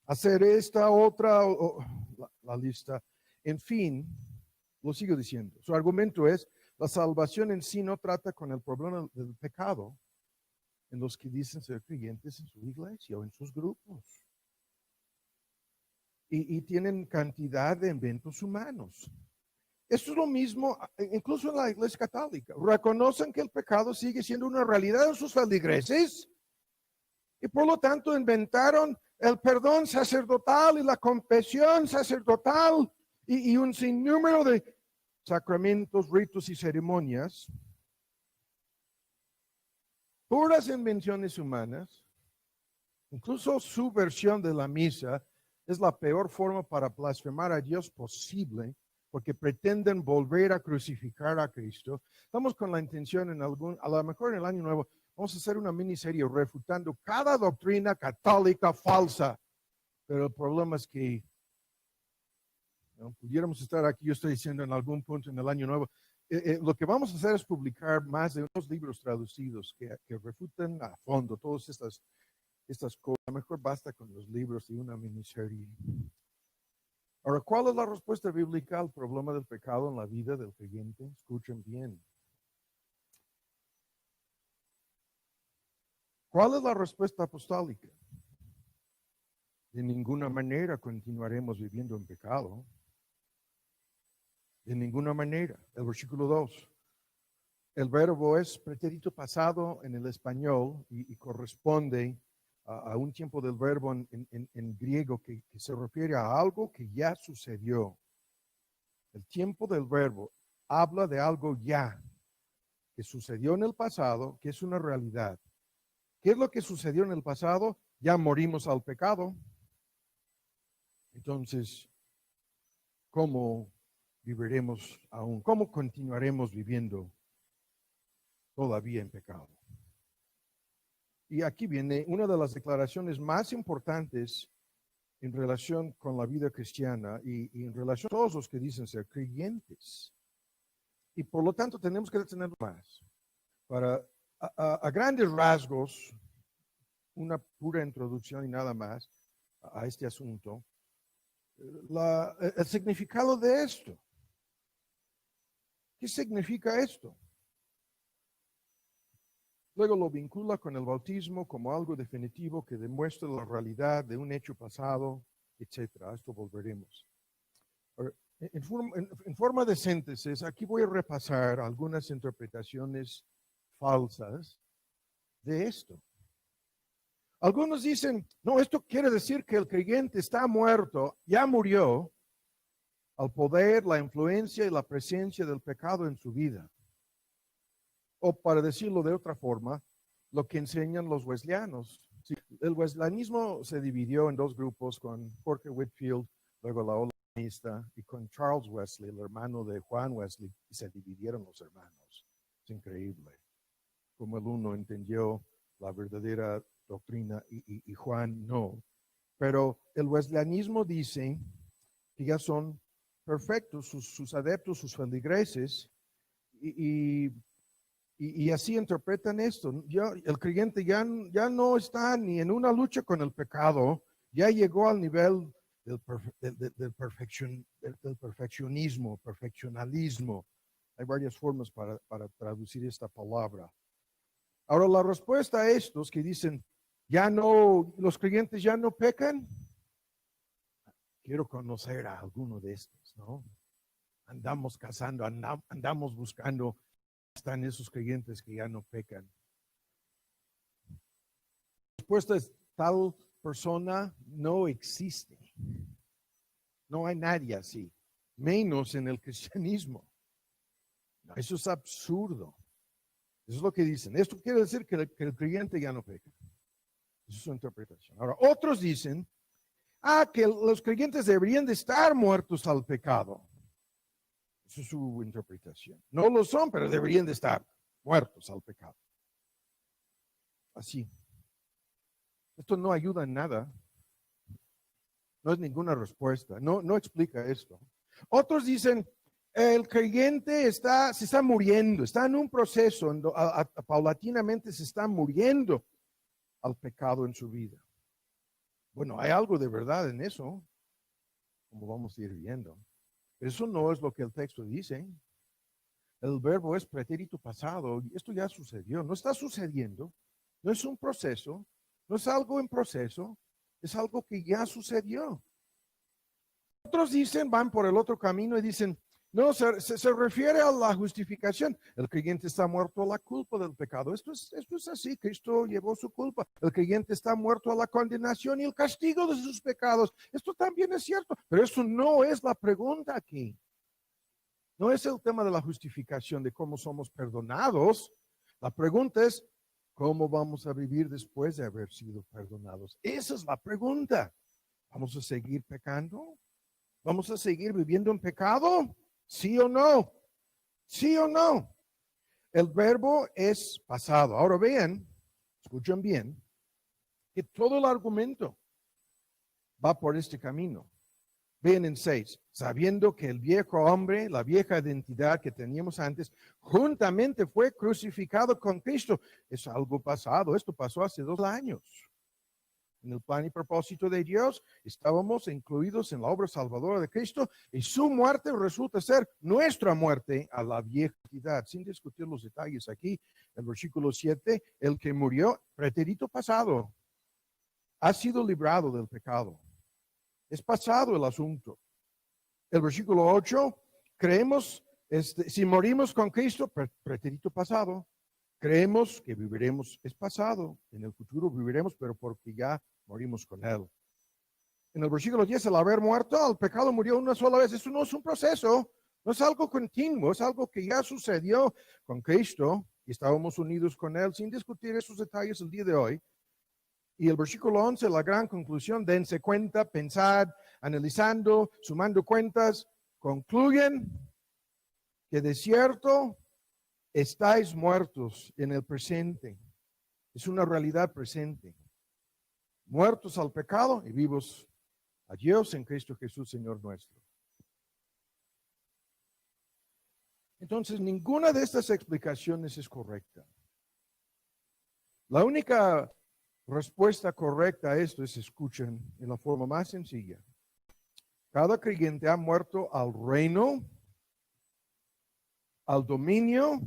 Speaker 1: Hacer esta, otra, la lista. En fin, lo sigo diciendo. Su argumento es, la salvación en sí no trata con el problema del pecado en los que dicen ser creyentes en su iglesia o en sus grupos. Y tienen cantidad de inventos humanos. Esto es lo mismo, incluso en la iglesia católica. Reconocen que el pecado sigue siendo una realidad en sus feligreses y por lo tanto inventaron el perdón sacerdotal y la confesión sacerdotal y un sinnúmero de sacramentos, ritos y ceremonias. Puras invenciones humanas. Incluso su versión de la misa es la peor forma para blasfemar a Dios posible, porque pretenden volver a crucificar a Cristo. Estamos con la intención a lo mejor en el año nuevo, vamos a hacer una miniserie refutando cada doctrina católica falsa. Pero el problema es que no pudiéramos estar aquí, yo estoy diciendo en algún punto en el año nuevo. Lo que vamos a hacer es publicar más de unos libros traducidos que refutan a fondo todas estas cosas. A lo mejor basta con los libros y una miniserie. Ahora, ¿cuál es la respuesta bíblica al problema del pecado en la vida del creyente? Escuchen bien. ¿Cuál es la respuesta apostólica? De ninguna manera continuaremos viviendo en pecado. De ninguna manera. El versículo 2. El verbo es pretérito pasado en el español y corresponde a un tiempo del verbo en griego que se refiere a algo que ya sucedió. El tiempo del verbo habla de algo ya que sucedió en el pasado, que es una realidad. ¿Qué es lo que sucedió en el pasado? Ya morimos al pecado. Entonces, ¿cómo viviremos aún? ¿Cómo continuaremos viviendo todavía en pecado? Y aquí viene una de las declaraciones más importantes en relación con la vida cristiana y en relación a todos los que dicen ser creyentes. Y por lo tanto tenemos que detenerlo más. Para, a grandes rasgos, una pura introducción y nada más a este asunto, el significado de esto. ¿Qué significa esto? Luego lo vincula con el bautismo como algo definitivo que demuestra la realidad de un hecho pasado, etc. A esto volveremos. En forma de síntesis, aquí voy a repasar algunas interpretaciones falsas de esto. Algunos dicen, no, esto quiere decir que el creyente está muerto, ya murió, al poder, la influencia y la presencia del pecado en su vida. O para decirlo de otra forma, lo que enseñan los wesleyanos. Sí, el wesleyanismo se dividió en dos grupos, con Jorge Whitfield, luego la ola metodista, y con Charles Wesley, el hermano de Juan Wesley, y se dividieron los hermanos. Es increíble como el uno entendió la verdadera doctrina y Juan no. Pero el wesleyanismo dice que ya son perfectos sus adeptos, sus feligreses, y así interpretan esto. El creyente ya no está ni en una lucha con el pecado, ya llegó al nivel del perfeccionismo, perfeccionalismo. Hay varias formas para traducir esta palabra. Ahora, la respuesta a estos que dicen, los creyentes ya no pecan, quiero conocer a alguno de estos, ¿no? Andamos cazando, andamos buscando, están esos creyentes que ya no pecan. La respuesta es, tal persona no existe. No hay nadie así, menos en el cristianismo. Eso es absurdo. Eso es lo que dicen. Esto quiere decir que el creyente ya no peca. Esa es su interpretación. Ahora, otros dicen, que los creyentes deberían de estar muertos al pecado. Esa es su interpretación. No lo son, pero deberían de estar muertos al pecado. Así. Esto no ayuda en nada. No es ninguna respuesta. No explica esto. Otros dicen, el creyente se está muriendo, está en un proceso, paulatinamente se está muriendo al pecado en su vida. Bueno, hay algo de verdad en eso, como vamos a ir viendo. Eso no es lo que el texto dice. El verbo es pretérito pasado. Esto ya sucedió, no está sucediendo. No es un proceso, no es algo en proceso, es algo que ya sucedió. Otros dicen, van por el otro camino y dicen, no, se refiere a la justificación. El creyente está muerto a la culpa del pecado. Esto es así, Cristo llevó su culpa. El creyente está muerto a la condenación y el castigo de sus pecados. Esto también es cierto, pero eso no es la pregunta aquí. No es el tema de la justificación, de cómo somos perdonados. La pregunta es, ¿cómo vamos a vivir después de haber sido perdonados? Esa es la pregunta. ¿Vamos a seguir pecando? ¿Vamos a seguir viviendo en pecado? ¿Sí o no? ¿Sí o no? El verbo es pasado. Ahora vean, escuchen bien, que todo el argumento va por este camino. Vean en 6, sabiendo que el viejo hombre, la vieja identidad que teníamos antes, juntamente fue crucificado con Cristo. Es algo pasado, esto pasó hace 2 años. En el plan y propósito de Dios, estábamos incluidos en la obra salvadora de Cristo y su muerte resulta ser nuestra muerte a la vieja identidad. Sin discutir los detalles aquí, el versículo 7, el que murió, pretérito pasado, ha sido librado del pecado. Es pasado el asunto. El versículo 8, creemos, si morimos con Cristo, pretérito pasado, creemos que viviremos, es pasado, en el futuro viviremos, pero porque ya morimos con Él. En el versículo 10, al haber muerto, el pecado murió una sola vez. Eso no es un proceso, no es algo continuo, es algo que ya sucedió con Cristo y estábamos unidos con Él, sin discutir esos detalles el día de hoy. Y el versículo 11, la gran conclusión, dense cuenta, pensad, analizando, sumando cuentas, concluyen que de cierto estáis muertos en el presente. Es una realidad presente. Muertos al pecado y vivos a Dios en Cristo Jesús, Señor nuestro. Entonces, ninguna de estas explicaciones es correcta. La única respuesta correcta a esto es, escuchen, en la forma más sencilla. Cada creyente ha muerto al reino, al dominio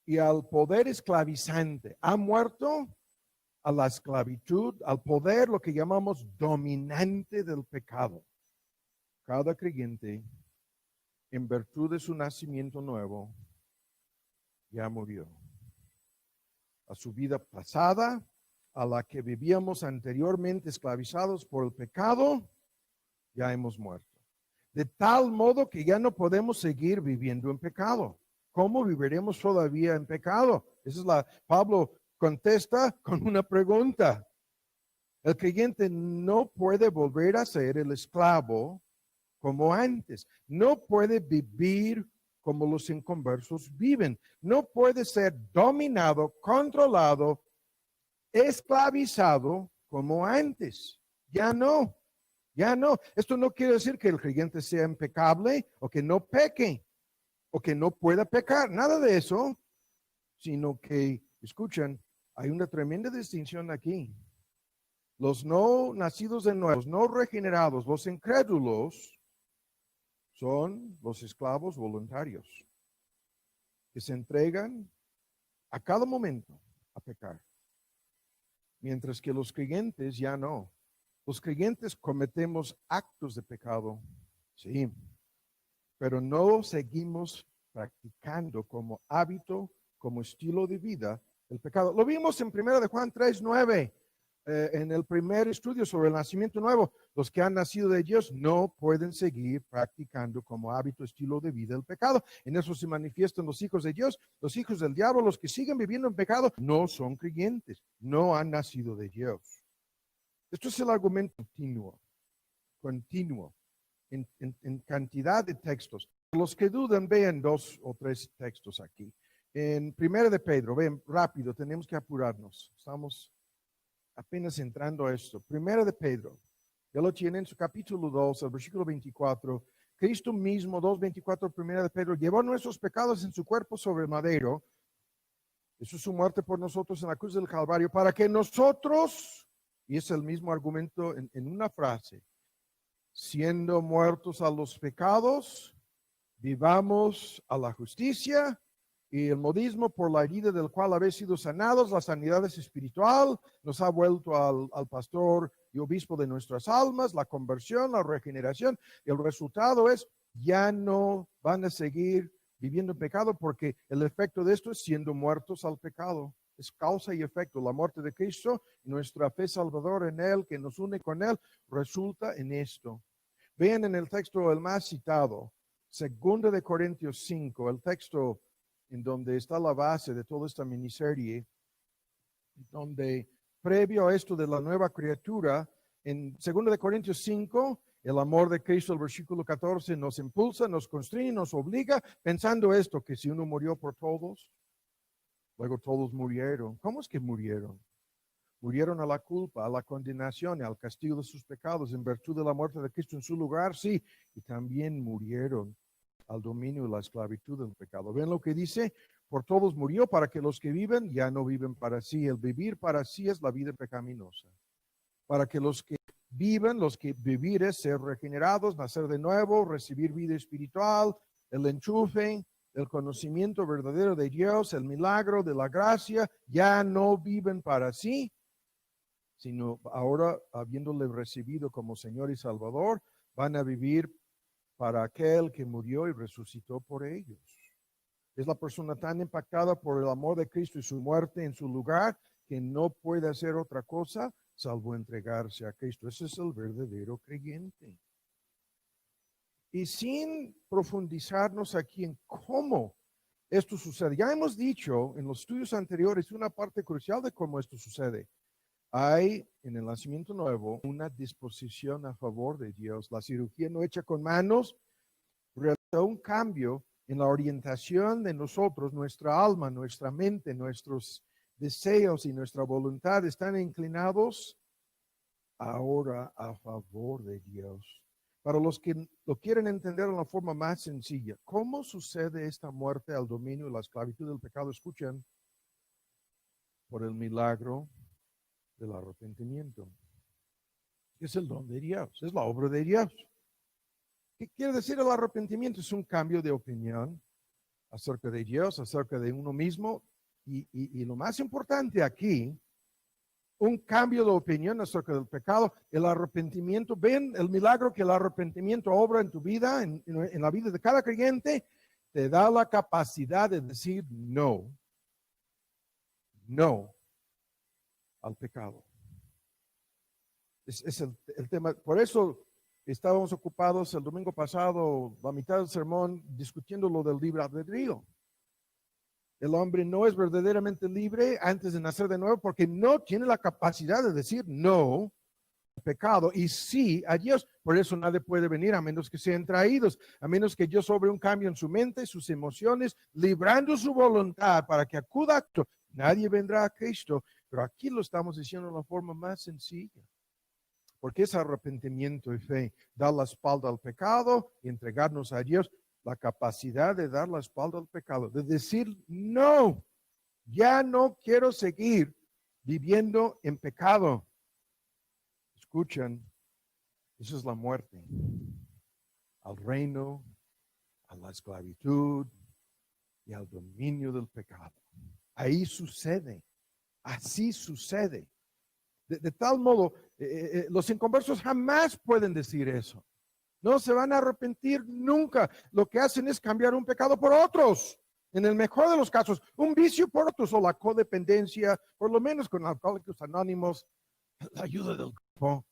Speaker 1: y al poder esclavizante. Ha muerto a la esclavitud, al poder, lo que llamamos dominante del pecado. Cada creyente, en virtud de su nacimiento nuevo, ya murió. A su vida pasada, a la que vivíamos anteriormente esclavizados por el pecado, ya hemos muerto. De tal modo que ya no podemos seguir viviendo en pecado. ¿Cómo viviremos todavía en pecado? Pablo contesta con una pregunta. El creyente no puede volver a ser el esclavo como antes. No puede vivir como los inconversos viven. No puede ser dominado, controlado, esclavizado como antes. Ya no, ya no. Esto no quiere decir que el creyente sea impecable o que no peque o que no pueda pecar, nada de eso, sino que, escuchen, hay una tremenda distinción aquí. Los no nacidos de nuevo, los no regenerados, los incrédulos, son los esclavos voluntarios que se entregan a cada momento a pecar. Mientras que los creyentes ya no. Los creyentes cometemos actos de pecado, sí, pero no seguimos practicando como hábito, como estilo de vida el pecado. Lo vimos en 1 de Juan 3:9. En el primer estudio sobre el nacimiento nuevo, los que han nacido de Dios no pueden seguir practicando como hábito, estilo de vida el pecado. En eso se manifiestan los hijos de Dios, los hijos del diablo, los que siguen viviendo en pecado, no son creyentes, no han nacido de Dios. Esto es el argumento continuo, en cantidad de textos. Los que dudan, vean 2 o 3 textos aquí. En 1 de Pedro, ven rápido, tenemos que apurarnos. Estamos apenas entrando a esto. 1 de Pedro, ya lo tiene en su capítulo 2, el versículo 24. Cristo mismo, 2:24, 1 de Pedro, llevó nuestros pecados en su cuerpo sobre el madero. Eso es su muerte por nosotros en la cruz del Calvario, para que nosotros, y es el mismo argumento en una frase, siendo muertos a los pecados, vivamos a la justicia. Y el modismo, por la herida del cual habéis sido sanados, la sanidad es espiritual, nos ha vuelto al pastor y obispo de nuestras almas, la conversión, la regeneración. El resultado es, ya no van a seguir viviendo en pecado, porque el efecto de esto es siendo muertos al pecado. Es causa y efecto. La muerte de Cristo, nuestra fe salvadora en Él, que nos une con Él, resulta en esto. Vean en el texto el más citado, 2 de Corintios 5, el texto en donde está la base de toda esta miniserie, donde previo a esto de la nueva criatura, en 2 de Corintios 5, el amor de Cristo, el versículo 14, nos impulsa, nos constriñe, nos obliga, pensando esto, que si uno murió por todos, luego todos murieron. ¿Cómo es que murieron? Murieron a la culpa, a la condenación y al castigo de sus pecados, en virtud de la muerte de Cristo en su lugar, sí, y también murieron al dominio y la esclavitud del pecado. ¿Ven lo que dice? Por todos murió, para que los que viven ya no viven para sí. El vivir para sí es la vida pecaminosa. Para que los que viven, los que vivir es ser regenerados, nacer de nuevo, recibir vida espiritual, el enchufe, el conocimiento verdadero de Dios, el milagro de la gracia, ya no viven para sí, sino ahora, habiéndole recibido como Señor y Salvador, van a vivir para aquel que murió y resucitó por ellos. Es la persona tan impactada por el amor de Cristo y su muerte en su lugar que no puede hacer otra cosa salvo entregarse a Cristo. Ese es el verdadero creyente. Y sin profundizarnos aquí en cómo esto sucede, ya hemos dicho en los estudios anteriores una parte crucial de cómo esto sucede. Hay en el nacimiento nuevo una disposición a favor de Dios. La cirugía no hecha con manos realiza un cambio en la orientación de nosotros, nuestra alma, nuestra mente, nuestros deseos y nuestra voluntad están inclinados ahora a favor de Dios. Para los que lo quieren entender de la forma más sencilla, ¿cómo sucede esta muerte al dominio y la esclavitud del pecado? Escuchen, por el milagro del arrepentimiento. Es el don de Dios, es la obra de Dios. ¿Qué quiere decir el arrepentimiento? Es un cambio de opinión acerca de Dios, acerca de uno mismo. Y lo más importante aquí, un cambio de opinión acerca del pecado, el arrepentimiento. Ven el milagro que el arrepentimiento obra en tu vida, en la vida de cada creyente, te da la capacidad de decir no al pecado. Es el tema. Por eso estábamos ocupados el domingo pasado, la mitad del sermón, discutiendo lo del libre albedrío. El hombre no es verdaderamente libre antes de nacer de nuevo porque no tiene la capacidad de decir no al pecado y sí a Dios. Por eso nadie puede venir a menos que sean traídos, a menos que Dios sobre un cambio en su mente, sus emociones, librando su voluntad para que acuda a Cristo. Nadie vendrá a Cristo. Pero aquí lo estamos diciendo de la forma más sencilla. Porque es arrepentimiento y fe, dar la espalda al pecado y entregarnos a Dios, la capacidad de dar la espalda al pecado, de decir, no, ya no quiero seguir viviendo en pecado. Escuchan, eso es la muerte al reino, a la esclavitud y al dominio del pecado. Ahí sucede, así sucede. De tal modo, los inconversos jamás pueden decir eso. No se van a arrepentir nunca. Lo que hacen es cambiar un pecado por otros. En el mejor de los casos, un vicio por otros o la codependencia, por lo menos con Alcohólicos Anónimos, la ayuda del grupo,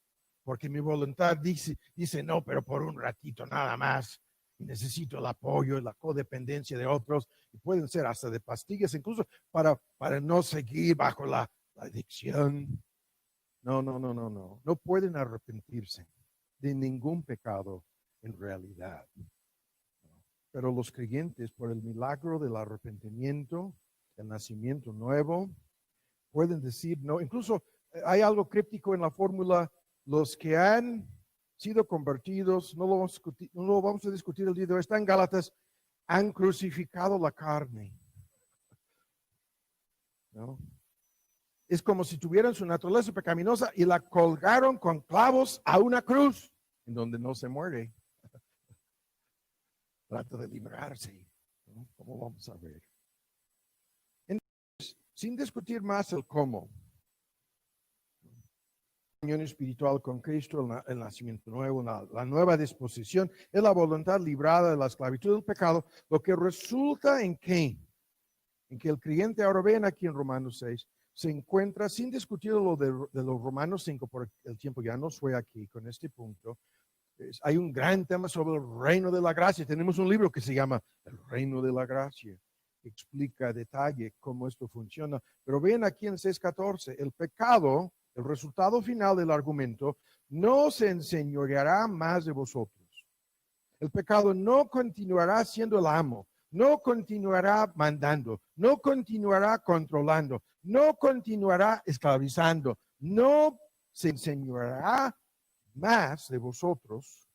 Speaker 1: porque mi voluntad dice no, pero por un ratito nada más. Y necesito el apoyo y la codependencia de otros, y pueden ser hasta de pastillas, incluso para no seguir bajo la adicción. No. No pueden arrepentirse de ningún pecado en realidad. Pero los creyentes, por el milagro del arrepentimiento, el nacimiento nuevo, pueden decir no. Incluso hay algo críptico en la fórmula, los que han sido convertidos, no lo vamos a discutir el día de hoy, está en Gálatas, han crucificado la carne. ¿No? Es como si tuvieran su naturaleza pecaminosa y la colgaron con clavos a una cruz, en donde no se muere. Trata de librarse, ¿no? Como vamos a ver. Entonces, sin discutir más el cómo, la unión espiritual con Cristo, el nacimiento nuevo, la nueva disposición, es la voluntad librada de la esclavitud del pecado, lo que resulta en que el creyente, ahora ven aquí en Romanos 6, se encuentra, sin discutir lo de los Romanos 5, por el tiempo ya nos fue aquí con este punto. Hay un gran tema sobre el reino de la gracia. Tenemos un libro que se llama El reino de la gracia, que explica a detalle cómo esto funciona. Pero ven aquí en 6:14, el pecado, el resultado final del argumento, no se enseñoreará más de vosotros. El pecado no continuará siendo el amo, no continuará mandando, no continuará controlando, no continuará esclavizando, no se enseñoreará más de vosotros,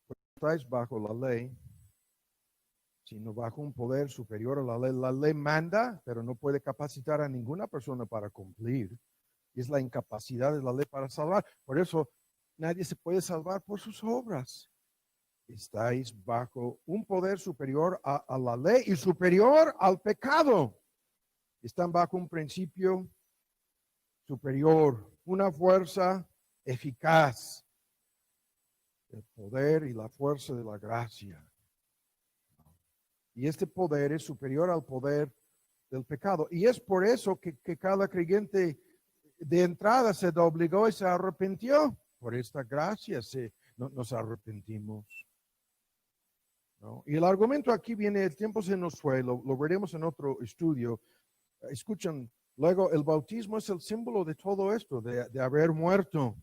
Speaker 1: porque estáis bajo la ley, sino bajo un poder superior a la ley. La ley manda, pero no puede capacitar a ninguna persona para cumplir. Y es la incapacidad de la ley para salvar. Por eso nadie se puede salvar por sus obras. Estáis bajo un poder superior a la ley y superior al pecado. Están bajo un principio superior, una fuerza eficaz, el poder y la fuerza de la gracia. Y este poder es superior al poder del pecado. Y es por eso que cada creyente de entrada se doblegó y se arrepintió. Por esta gracia nos arrepentimos. ¿No? Y el argumento aquí viene, el tiempo se nos fue, lo veremos en otro estudio. Escuchan, luego el bautismo es el símbolo de todo esto, de haber muerto.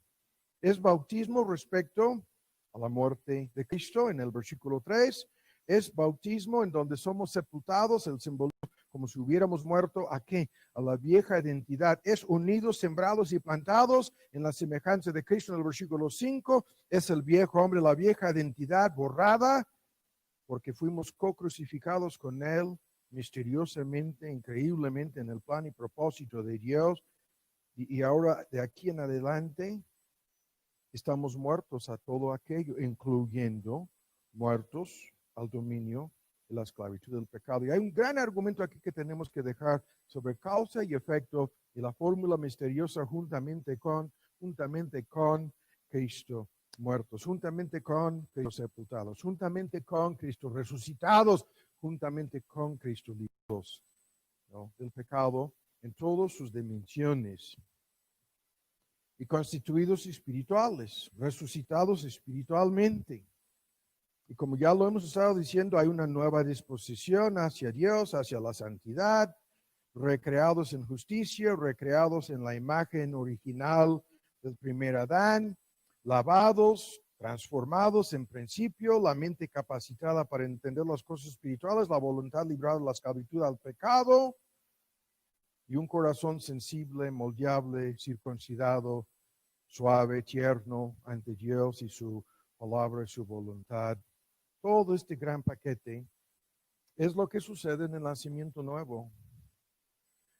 Speaker 1: Es bautismo respecto a la muerte de Cristo en el versículo 3. Es bautismo en donde somos sepultados, el símbolo como si hubiéramos muerto ¿a qué? A la vieja identidad. Es unidos, sembrados y plantados en la semejanza de Cristo en el versículo 5. Es el viejo hombre, la vieja identidad borrada, porque fuimos co-crucificados con él misteriosamente, increíblemente en el plan y propósito de Dios. Y ahora de aquí en adelante estamos muertos a todo aquello, incluyendo muertos al dominio de la esclavitud del pecado. Y hay un gran argumento aquí que tenemos que dejar sobre causa y efecto y la fórmula misteriosa juntamente con Cristo muertos, juntamente con Cristo sepultados, juntamente con Cristo resucitados, juntamente con Cristo libres, ¿no? Del pecado en todas sus dimensiones. Y constituidos espirituales, resucitados espiritualmente. Y como ya lo hemos estado diciendo, hay una nueva disposición hacia Dios, hacia la santidad, recreados en justicia, recreados en la imagen original del primer Adán, lavados, transformados en principio, la mente capacitada para entender las cosas espirituales, la voluntad librada de la esclavitud al pecado, y un corazón sensible, moldeable, circuncidado, suave, tierno ante Dios y su palabra y su voluntad. Todo este gran paquete es lo que sucede en el nacimiento nuevo.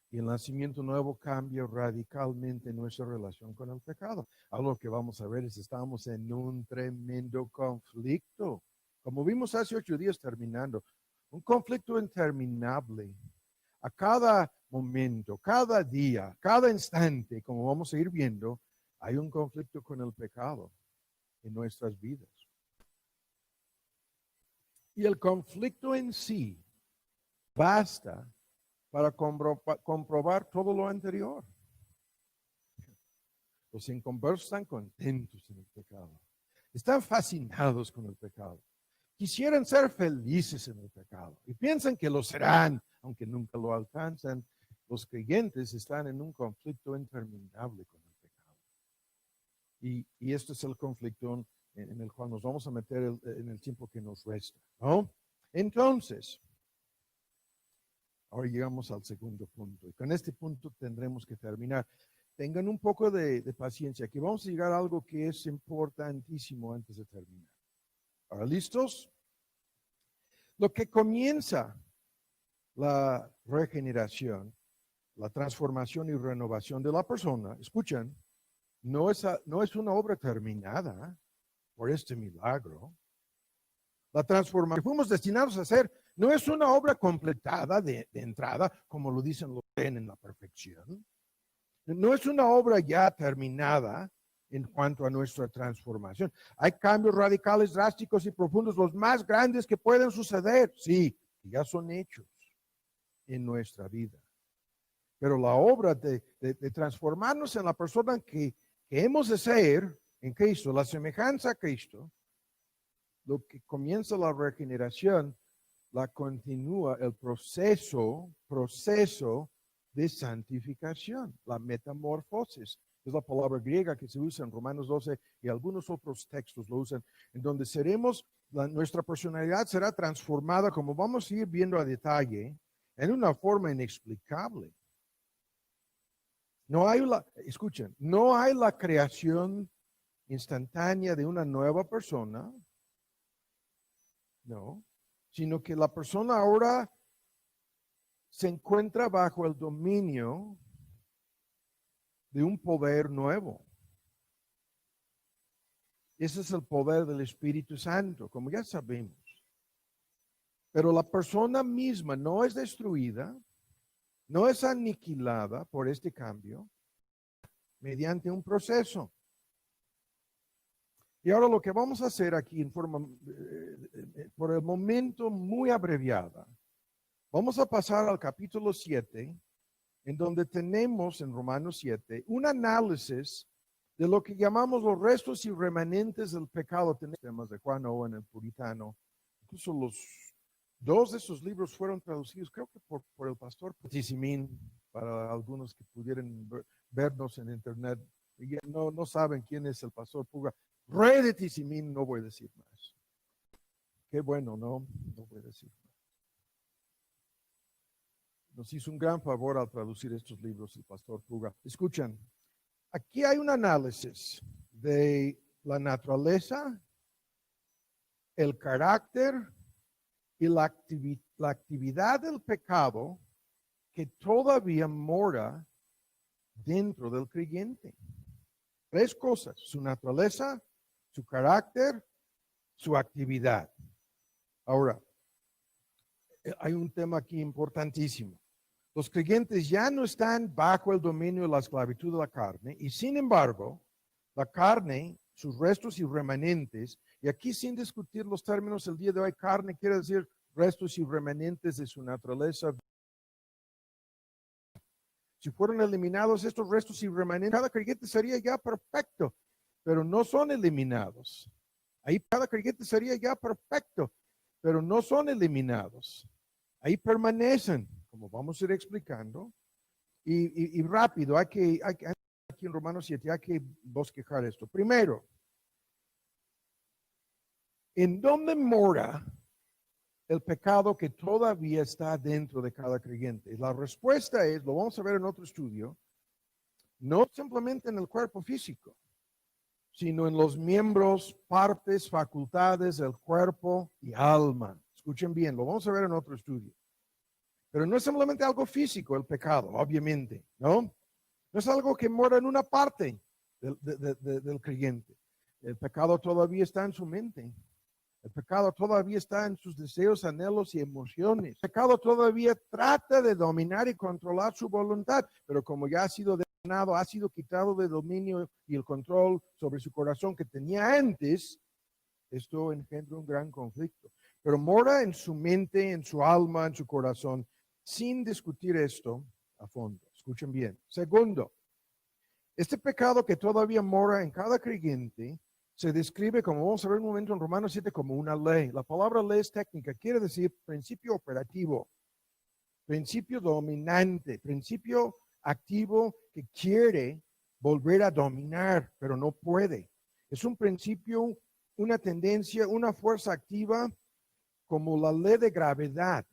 Speaker 1: Y el nacimiento nuevo cambia radicalmente nuestra relación con el pecado. Algo que vamos a ver es que estamos en un tremendo conflicto. Como vimos hace 8 días terminando, un conflicto interminable. A cada momento, cada día, cada instante, como vamos a ir viendo, hay un conflicto con el pecado en nuestras vidas. Y el conflicto en sí basta para comprobar todo lo anterior. Los inconversos están contentos en el pecado. Están fascinados con el pecado. Quisieran ser felices en el pecado y piensan que lo serán, aunque nunca lo alcanzan. Los creyentes están en un conflicto interminable con el pecado. Y este es el conflicto en el cual nos vamos a meter en el tiempo que nos resta, ¿no? Entonces, ahora llegamos al segundo punto. Y con este punto tendremos que terminar. Tengan un poco de paciencia, que vamos a llegar a algo que es importantísimo antes de terminar. ¿Ahora listos? Lo que comienza la regeneración, la transformación y renovación de la persona, escuchen, no es una obra terminada por este milagro. La transformación que fuimos destinados a hacer no es una obra completada de entrada, como lo dicen los en la perfección. No es una obra ya terminada en cuanto a nuestra transformación. Hay cambios radicales, drásticos y profundos, los más grandes que pueden suceder, sí, ya son hechos en nuestra vida. Pero la obra de transformarnos en la persona que hemos de ser en Cristo, la semejanza a Cristo, lo que comienza la regeneración, la continúa el proceso de santificación, la metamorfosis. Es la palabra griega que se usa en Romanos 12 y algunos otros textos lo usan, en donde nuestra personalidad será transformada, como vamos a ir viendo a detalle, en una forma inexplicable. Escuchen, no hay la creación instantánea de una nueva persona, no, sino que la persona ahora se encuentra bajo el dominio de un poder nuevo. Ese es el poder del Espíritu Santo, como ya sabemos. Pero la persona misma no es destruida, no es aniquilada por este cambio mediante un proceso. Y ahora lo que vamos a hacer aquí en forma, por el momento muy abreviada, vamos a pasar al capítulo 7, en donde tenemos en Romanos 7 un análisis de lo que llamamos los restos y remanentes del pecado. Tenemos temas de Juan Owen, el puritano. Incluso dos de esos libros fueron traducidos, creo que por el pastor Tisimín, para algunos que pudieran vernos en internet. Y no saben quién es el pastor Puga. Rey de Tisimín, no voy a decir más. Qué bueno, no voy a decir más. Nos hizo un gran favor al traducir estos libros el pastor Puga. Escuchen, aquí hay un análisis de la naturaleza, el carácter y la actividad del pecado que todavía mora dentro del creyente. 3 cosas: su naturaleza, su carácter, su actividad. Ahora, hay un tema aquí importantísimo. Los creyentes ya no están bajo el dominio de la esclavitud de la carne y sin embargo, la carne, sus restos y remanentes, y aquí sin discutir los términos el día de hoy, carne quiere decir restos y remanentes de su naturaleza. Si fueron eliminados estos restos y remanentes, cada creyente sería ya perfecto, pero no son eliminados. Ahí cada creyente sería ya perfecto, pero no son eliminados. Ahí permanecen, como vamos a ir explicando. Y rápido, aquí en Romanos 7, hay que bosquejar esto. Primero, ¿en dónde mora el pecado que todavía está dentro de cada creyente? La respuesta es, lo vamos a ver en otro estudio, no simplemente en el cuerpo físico, sino en los miembros, partes, facultades del cuerpo y alma. Escuchen bien, lo vamos a ver en otro estudio. Pero no es simplemente algo físico el pecado, obviamente, ¿no? No es algo que mora en una parte del creyente. El pecado todavía está en su mente. El pecado todavía está en sus deseos, anhelos y emociones. El pecado todavía trata de dominar y controlar su voluntad, pero como ya ha sido dominado, ha sido quitado de dominio y el control sobre su corazón que tenía antes, esto engendra un gran conflicto. Pero mora en su mente, en su alma, en su corazón, sin discutir esto a fondo. Escuchen bien. Segundo, este pecado que todavía mora en cada creyente se describe, como vamos a ver en un momento en Romanos 7, como una ley. La palabra ley es técnica, quiere decir principio operativo, principio dominante, principio activo que quiere volver a dominar, pero no puede. Es un principio, una tendencia, una fuerza activa como la ley de gravedad,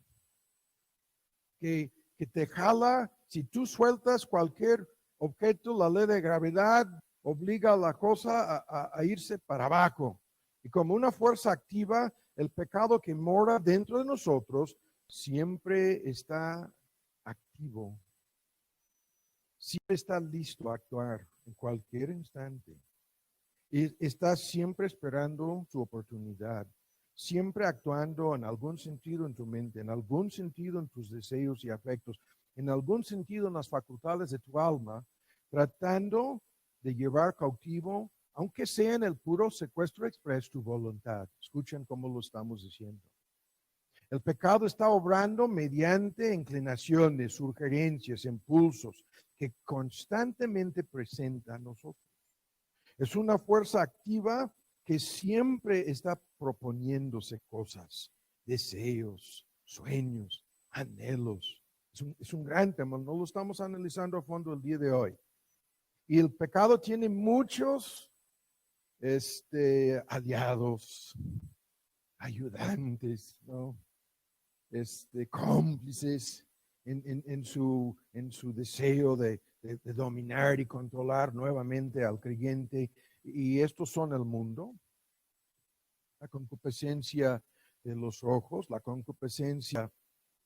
Speaker 1: que te jala, si tú sueltas cualquier objeto, la ley de gravedad obliga a la cosa a irse para abajo. Y como una fuerza activa, el pecado que mora dentro de nosotros siempre está activo, siempre está listo a actuar en cualquier instante. Y está siempre esperando su oportunidad, siempre actuando en algún sentido en tu mente, en algún sentido en tus deseos y afectos, en algún sentido en las facultades de tu alma, tratando de llevar cautivo, aunque sea en el puro secuestro express, tu voluntad. Escuchen cómo lo estamos diciendo. El pecado está obrando mediante inclinaciones, sugerencias, impulsos que constantemente presenta a nosotros. Es una fuerza activa que siempre está proponiéndose cosas, deseos, sueños, anhelos. Es un gran tema, no lo estamos analizando a fondo el día de hoy. Y el pecado tiene muchos aliados, ayudantes, ¿no? Cómplices en su deseo de dominar y controlar nuevamente al creyente. Y estos son el mundo, la concupiscencia de los ojos, la concupiscencia,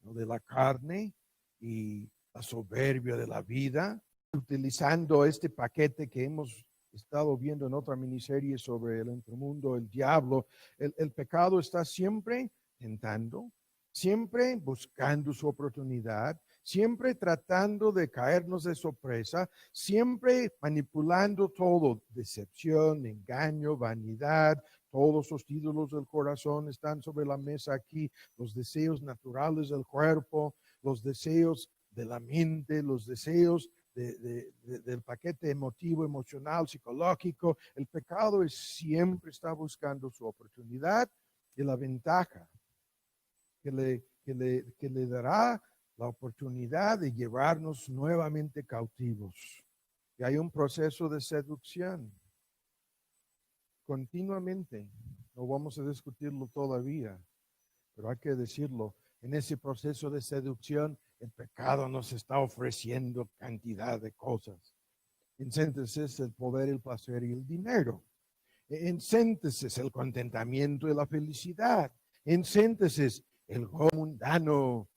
Speaker 1: ¿no?, de la carne y la soberbia de la vida, utilizando este paquete que hemos estado viendo en otra miniserie sobre el entremundo, el diablo. El pecado está siempre tentando, siempre buscando su oportunidad, siempre tratando de caernos de sorpresa, siempre manipulando todo, decepción, engaño, vanidad. Todos los ídolos del corazón están sobre la mesa aquí, los deseos naturales del cuerpo, los deseos de la mente, los deseos del paquete emotivo, emocional, psicológico. El pecado siempre está buscando su oportunidad y la ventaja que le dará la oportunidad de llevarnos nuevamente cautivos. Y hay un proceso de seducción continuamente. No vamos a discutirlo todavía, pero hay que decirlo. En ese proceso de seducción, el pecado nos está ofreciendo cantidad de cosas. En síntesis, el poder, el placer y el dinero. En síntesis, el contentamiento y la felicidad. En síntesis, el gozo mundano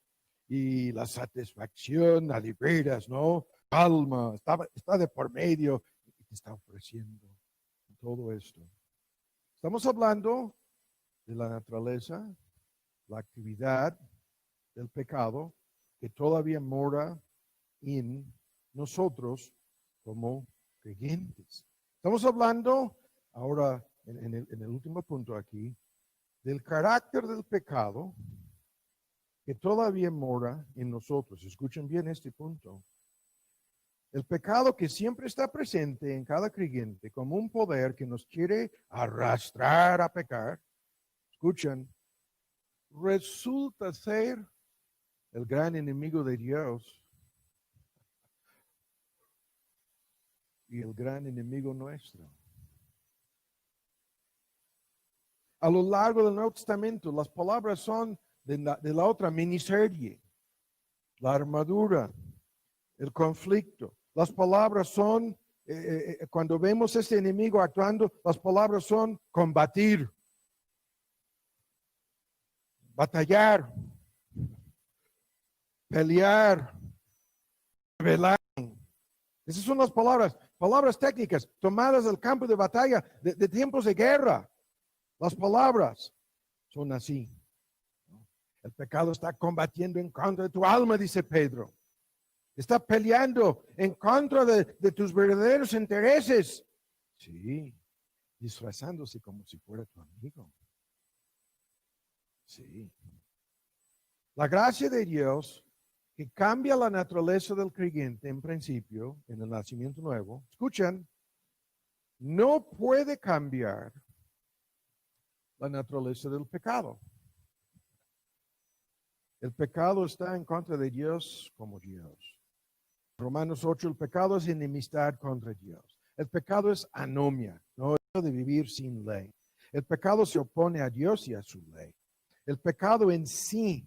Speaker 1: y la satisfacción a de veras, ¿no? Alma, está de por medio y te está ofreciendo todo esto. Estamos hablando de la naturaleza, la actividad del pecado que todavía mora en nosotros como creyentes. Estamos hablando ahora, en el último punto aquí, del carácter del pecado que todavía mora en nosotros. Escuchen bien este punto. El pecado que siempre está presente en cada creyente como un poder que nos quiere arrastrar a pecar, escuchen, resulta ser el gran enemigo de Dios y el gran enemigo nuestro. A lo largo del Nuevo Testamento, las palabras son de la otra miniserie. La armadura, el conflicto. Las palabras son, cuando vemos este enemigo actuando, las palabras son combatir, batallar, pelear, revelar. Esas son las palabras técnicas tomadas del campo de batalla de tiempos de guerra. Las palabras son así. El pecado está combatiendo en contra de tu alma, dice Pedro. Está peleando en contra de tus verdaderos intereses. Sí, disfrazándose como si fuera tu amigo. Sí. La gracia de Dios que cambia la naturaleza del creyente en principio, en el nacimiento nuevo, escuchan, no puede cambiar la naturaleza del pecado. El pecado está en contra de Dios como Dios. Romanos 8, el pecado es enemistad contra Dios. El pecado es anomia, no de vivir sin ley. El pecado se opone a Dios y a su ley. El pecado en sí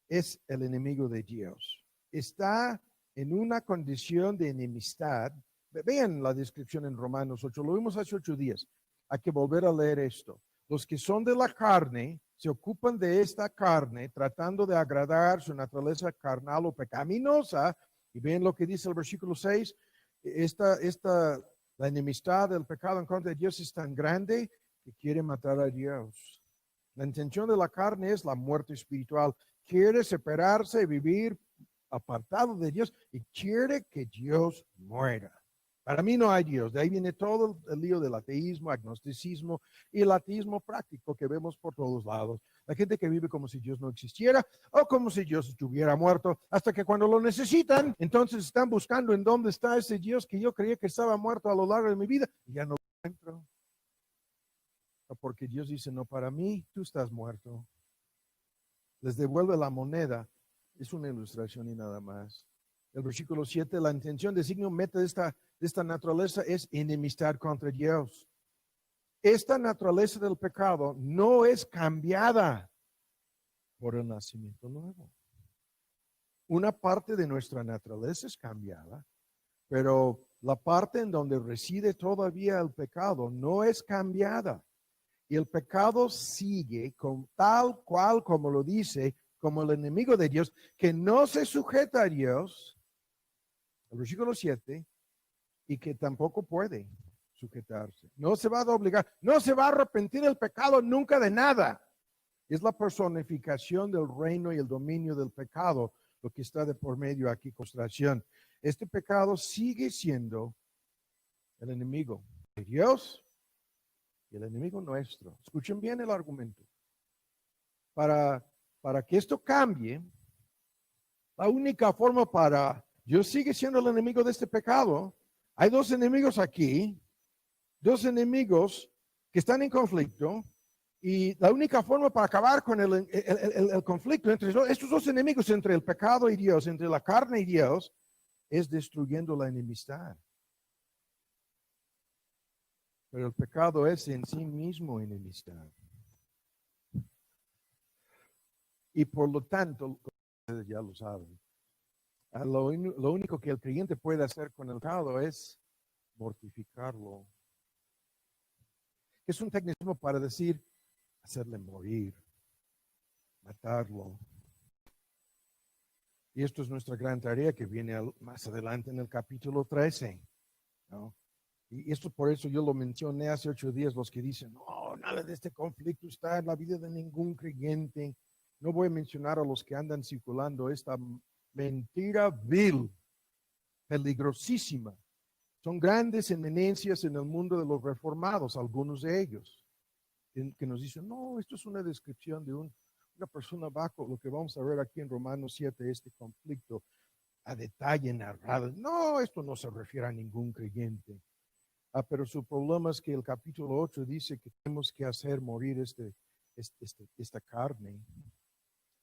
Speaker 1: es el enemigo de Dios. Está en una condición de enemistad. Vean la descripción en Romanos 8, lo vimos hace 8 días. Hay que volver a leer esto. Los que son de la carne se ocupan de esta carne, tratando de agradar su naturaleza carnal o pecaminosa. Y ven lo que dice el versículo 6. La enemistad del pecado en contra de Dios es tan grande que quiere matar a Dios. La intención de la carne es la muerte espiritual. Quiere separarse y vivir apartado de Dios y quiere que Dios muera. Para mí no hay Dios. De ahí viene todo el lío del ateísmo, agnosticismo y el ateísmo práctico que vemos por todos lados. La gente que vive como si Dios no existiera o como si Dios estuviera muerto, hasta que cuando lo necesitan, entonces están buscando en dónde está ese Dios que yo creía que estaba muerto a lo largo de mi vida y ya no lo encuentro. Porque Dios dice, no, para mí tú estás muerto. Les devuelve la moneda. Es una ilustración y nada más. El versículo 7, la intención, designio, meta de esta naturaleza es enemistad contra Dios. Esta naturaleza del pecado no es cambiada por el nacimiento nuevo. Una parte de nuestra naturaleza es cambiada, pero la parte en donde reside todavía el pecado no es cambiada. Y el pecado sigue con tal cual como lo dice, como el enemigo de Dios, que no se sujeta a Dios, el versículo 7, y que tampoco puede sujetarse. No se va a obligar, no se va a arrepentir el pecado nunca de nada. Es la personificación del reino y el dominio del pecado, lo que está de por medio aquí, constatación. Este pecado sigue siendo el enemigo de Dios y el enemigo nuestro. Escuchen bien el argumento. Para que esto cambie, la única forma para Dios sigue siendo el enemigo de este pecado. Hay dos enemigos aquí, dos enemigos que están en conflicto, y la única forma para acabar con el conflicto entre estos dos enemigos, entre el pecado y Dios, entre la carne y Dios, es destruyendo la enemistad. Pero el pecado es en sí mismo enemistad. Y por lo tanto, ustedes ya lo saben, lo único que el creyente puede hacer con el pecado es mortificarlo. Es un tecnicismo para decir, hacerle morir, matarlo. Y esto es nuestra gran tarea que viene más adelante en el capítulo 13, ¿no? Y esto por eso yo lo mencioné hace 8 días, los que dicen, no, nada de este conflicto está en la vida de ningún creyente. No voy a mencionar a los que andan circulando esta mentira vil, peligrosísima. Son grandes eminencias en el mundo de los reformados, algunos de ellos, que nos dicen, no, esto es una descripción de una persona bajo, lo que vamos a ver aquí en Romanos 7, este conflicto a detalle narrado. No, esto no se refiere a ningún creyente. Pero su problema es que el capítulo 8 dice que tenemos que hacer morir esta carne,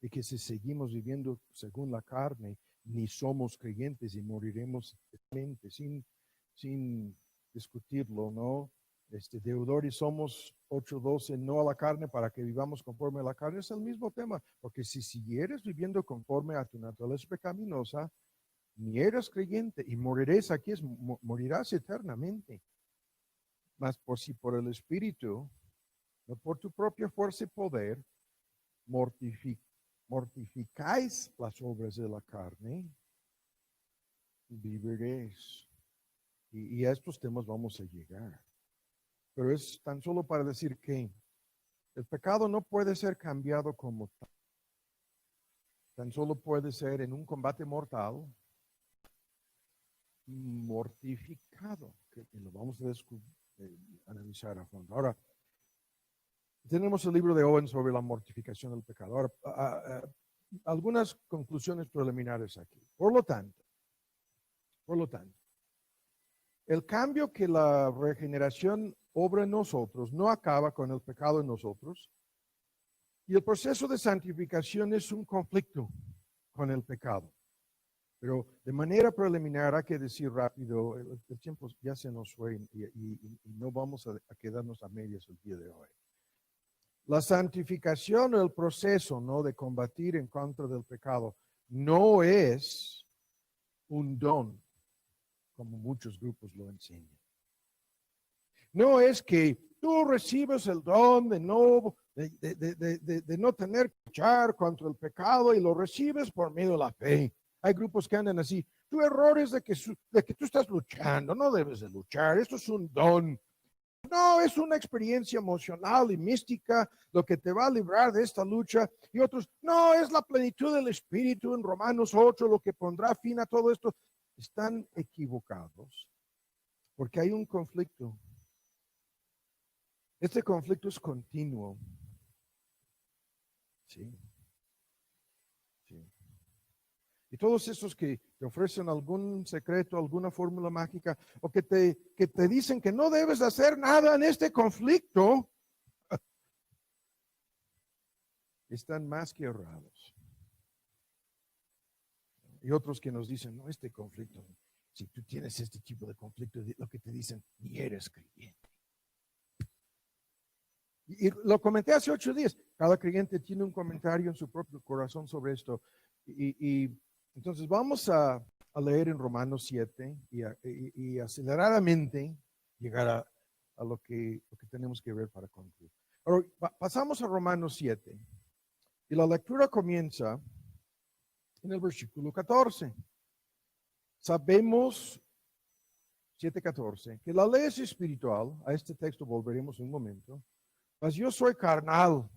Speaker 1: y que si seguimos viviendo según la carne, ni somos creyentes y moriremos sin discutirlo, ¿no? deudores somos 8:12, no a la carne para que vivamos conforme a la carne. Es el mismo tema, porque si siguieres viviendo conforme a tu naturaleza pecaminosa, ni eres creyente y morirás aquí, morirás eternamente. Mas por si por el Espíritu, no por tu propia fuerza y poder, mortificáis las obras de la carne, viviréis. Y a estos temas vamos a llegar. Pero es tan solo para decir que el pecado no puede ser cambiado como tal. Tan solo puede ser en un combate mortal, mortificado, que lo vamos a analizar a fondo. Ahora, tenemos el libro de Owen sobre la mortificación del pecado. Ahora, algunas conclusiones preliminares aquí. Por lo tanto, el cambio que la regeneración obra en nosotros no acaba con el pecado en nosotros, y el proceso de santificación es un conflicto con el pecado. Pero de manera preliminar hay que decir rápido, el tiempo ya se nos fue y no vamos a quedarnos a medias el día de hoy. La santificación o el proceso, ¿no?, de combatir en contra del pecado no es un don, como muchos grupos lo enseñan. No es que tú recibes el don de no tener que luchar contra el pecado y lo recibes por medio de la fe. Hay grupos que andan así. Tu error es de que tú estás luchando, no debes de luchar, esto es un don. No, es una experiencia emocional y mística lo que te va a librar de esta lucha. Y otros, no, es la plenitud del Espíritu en Romanos 8 lo que pondrá fin a todo esto. Están equivocados porque hay un conflicto. Este conflicto es continuo. Sí. Y todos esos que te ofrecen algún secreto, alguna fórmula mágica, o que te dicen que no debes hacer nada en este conflicto, están más que errados. Y otros que nos dicen, no, este conflicto, si tú tienes este tipo de conflicto, lo que te dicen, ni eres creyente. Y lo comenté hace 8 días. Cada creyente tiene un comentario en su propio corazón sobre esto. Y entonces vamos a leer en Romanos 7 y aceleradamente llegar a lo que tenemos que ver para concluir. Ahora, pasamos a Romanos 7 y la lectura comienza en el versículo 14. Sabemos, 7:14, que la ley es espiritual. A este texto volveremos en un momento. Mas yo soy carnal,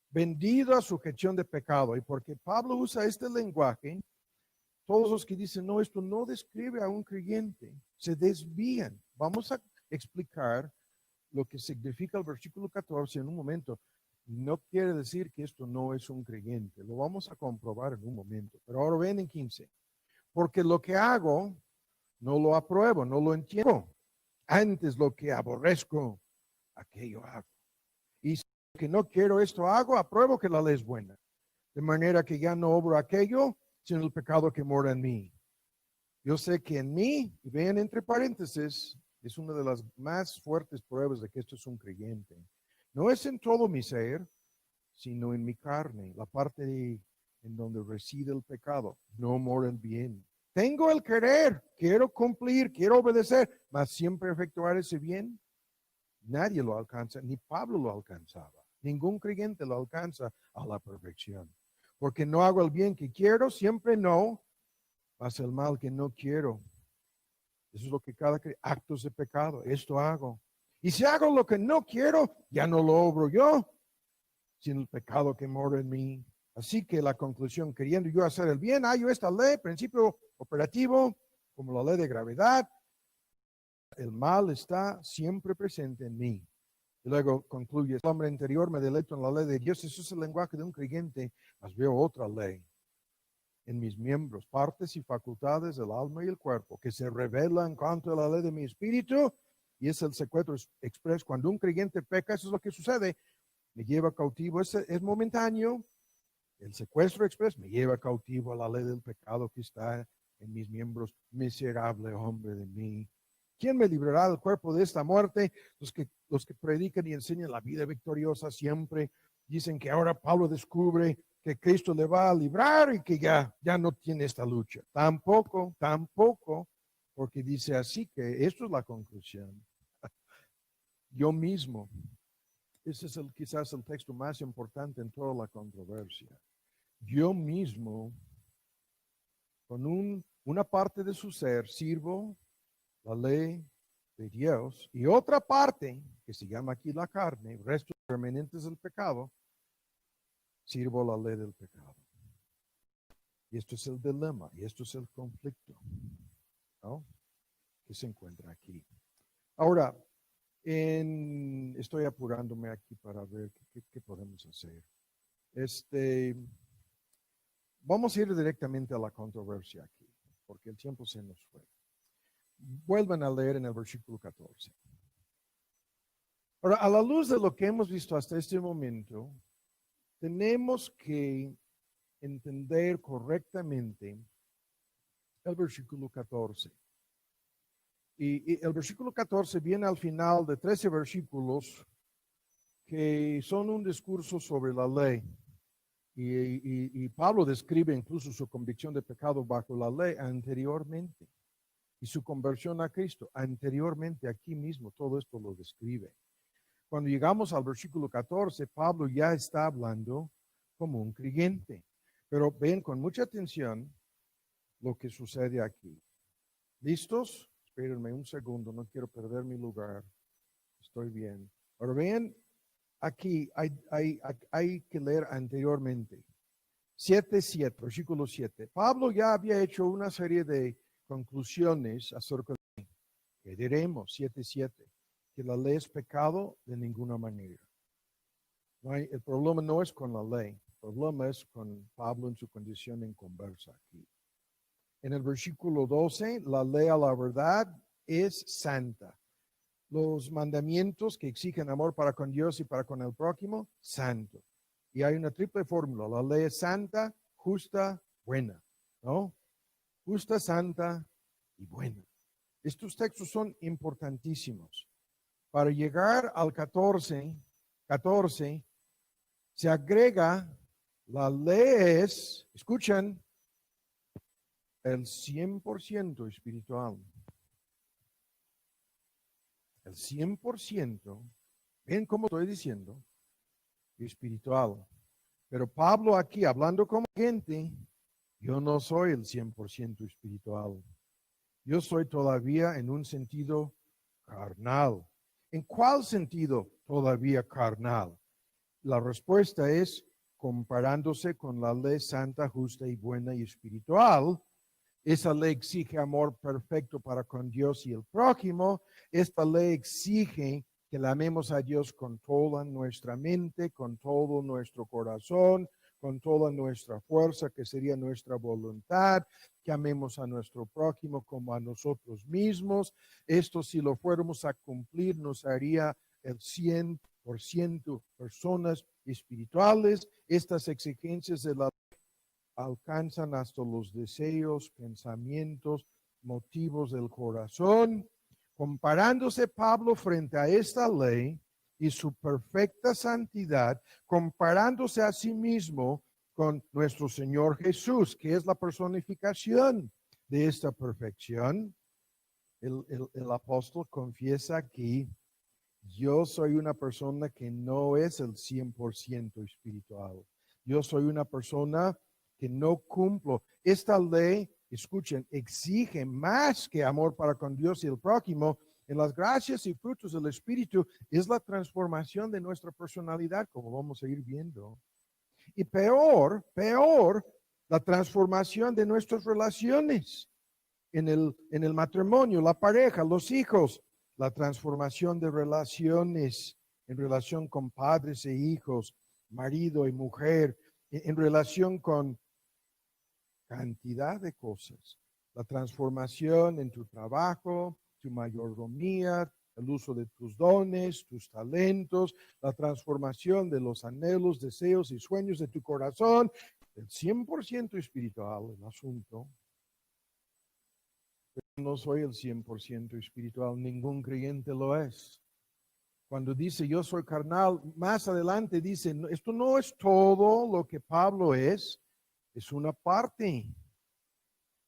Speaker 1: vendido a sujeción de pecado. Y porque Pablo usa este lenguaje, todos los que dicen, no, esto no describe a un creyente, se desvían. Vamos a explicar lo que significa el versículo 14 en un momento. No quiere decir que esto no es un creyente. Lo vamos a comprobar en un momento. Pero ahora ven en 15. Porque lo que hago, no lo apruebo, no lo entiendo. Antes lo que aborrezco, aquello hago. Y si que no quiero esto hago, apruebo que la ley es buena. De manera que ya no obro aquello, sino el pecado que mora en mí. Yo sé que en mí, y vean entre paréntesis, es una de las más fuertes pruebas de que esto es un creyente. No es en todo mi ser, sino en mi carne, la parte en donde reside el pecado. No mora el bien. Tengo el querer, quiero cumplir, quiero obedecer, mas siempre efectuar ese bien. Nadie lo alcanza, ni Pablo lo alcanzaba. Ningún creyente lo alcanza a la perfección. Porque no hago el bien que quiero, siempre no, mas el mal que no quiero. Eso es lo que cada actos de pecado, esto hago. Y si hago lo que no quiero, ya no lo obro yo, sino el pecado que mora en mí. Así que la conclusión, queriendo yo hacer el bien, hallo esta ley, principio operativo, como la ley de gravedad. El mal está siempre presente en mí. Y luego concluye, el hombre interior me deleito en la ley de Dios. Eso es el lenguaje de un creyente, mas veo otra ley en mis miembros, partes y facultades del alma y el cuerpo, que se revela en cuanto a la ley de mi espíritu, y es el secuestro express. Cuando un creyente peca, eso es lo que sucede, me lleva cautivo, es momentáneo. El secuestro express me lleva cautivo a la ley del pecado que está en mis miembros. Miserable hombre de mí, ¿Quién me librará del cuerpo de esta muerte? Los que predican y enseñan la vida victoriosa siempre dicen que ahora Pablo descubre que Cristo le va a librar y que ya no tiene esta lucha. Tampoco, porque dice así que esto es la conclusión. Yo mismo, ese es quizás el texto más importante en toda la controversia. Yo mismo, con una parte de su ser, sirvo la ley de Dios y otra parte, que se llama aquí la carne, restos permanentes del pecado, sirvo la ley del pecado. Y esto es el dilema, y esto es el conflicto, ¿no?, que se encuentra aquí. Ahora, estoy apurándome aquí para ver qué podemos hacer. Vamos a ir directamente a la controversia aquí, porque el tiempo se nos fue. Vuelvan a leer en el versículo 14. Ahora, a la luz de lo que hemos visto hasta este momento, tenemos que entender correctamente el versículo 14. Y el versículo 14 viene al final de 13 versículos que son un discurso sobre la ley. Y Pablo describe incluso su convicción de pecado bajo la ley anteriormente y su conversión a Cristo anteriormente, aquí mismo. Todo esto lo describe. Cuando llegamos al versículo 14, Pablo ya está hablando como un creyente. Pero ven con mucha atención lo que sucede aquí. ¿Listos? Espérenme un segundo, no quiero perder mi lugar. Estoy bien. Ahora ven, aquí hay que leer anteriormente. 7:7, versículo 7. Pablo ya había hecho una serie de conclusiones acerca de que diremos, 7:7, que la ley es pecado de ninguna manera. El problema no es con la ley, el problema es con Pablo en su condición en conversa aquí. En el versículo 12, la ley a la verdad es santa. Los mandamientos que exigen amor para con Dios y para con el prójimo, santo. Y hay una triple fórmula. La ley es santa, justa, buena. ¿No? Justa, santa y buena. Estos textos son importantísimos. Para llegar al 14, se agrega, la ley es, escuchen, el 100% espiritual. El 100%, ven cómo estoy diciendo, espiritual. Pero Pablo aquí, hablando como gente, yo no soy el 100% espiritual. Yo soy todavía en un sentido carnal. ¿En cuál sentido todavía carnal? La respuesta es comparándose con la ley santa, justa y buena y espiritual. Esa ley exige amor perfecto para con Dios y el prójimo. Esta ley exige que le amemos a Dios con toda nuestra mente, con todo nuestro corazón, con toda nuestra fuerza, que sería nuestra voluntad, que amemos a nuestro prójimo como a nosotros mismos. Esto, si lo fuéramos a cumplir, nos haría el 100% personas espirituales. Estas exigencias de la alcanzan hasta los deseos, pensamientos, motivos del corazón. Comparándose Pablo frente a esta ley y su perfecta santidad, comparándose a sí mismo con nuestro Señor Jesús, que es la personificación de esta perfección, el apóstol confiesa aquí: yo soy una persona que no es el 100% espiritual. Yo soy una persona que no cumplo. Esta ley, escuchen, exige más que amor para con Dios y el prójimo. En las gracias y frutos del Espíritu es la transformación de nuestra personalidad, como vamos a ir viendo. Y peor, la transformación de nuestras relaciones en el matrimonio, la pareja, los hijos, la transformación de relaciones en relación con padres e hijos, marido y mujer, en relación con cantidad de cosas. La transformación en tu trabajo, tu mayordomía, el uso de tus dones, tus talentos, la transformación de los anhelos, deseos y sueños de tu corazón, el 100% espiritual el asunto. no soy el 100% espiritual, ningún creyente lo es. Cuando dice yo soy carnal, más adelante dice, esto no es todo lo que Pablo es una parte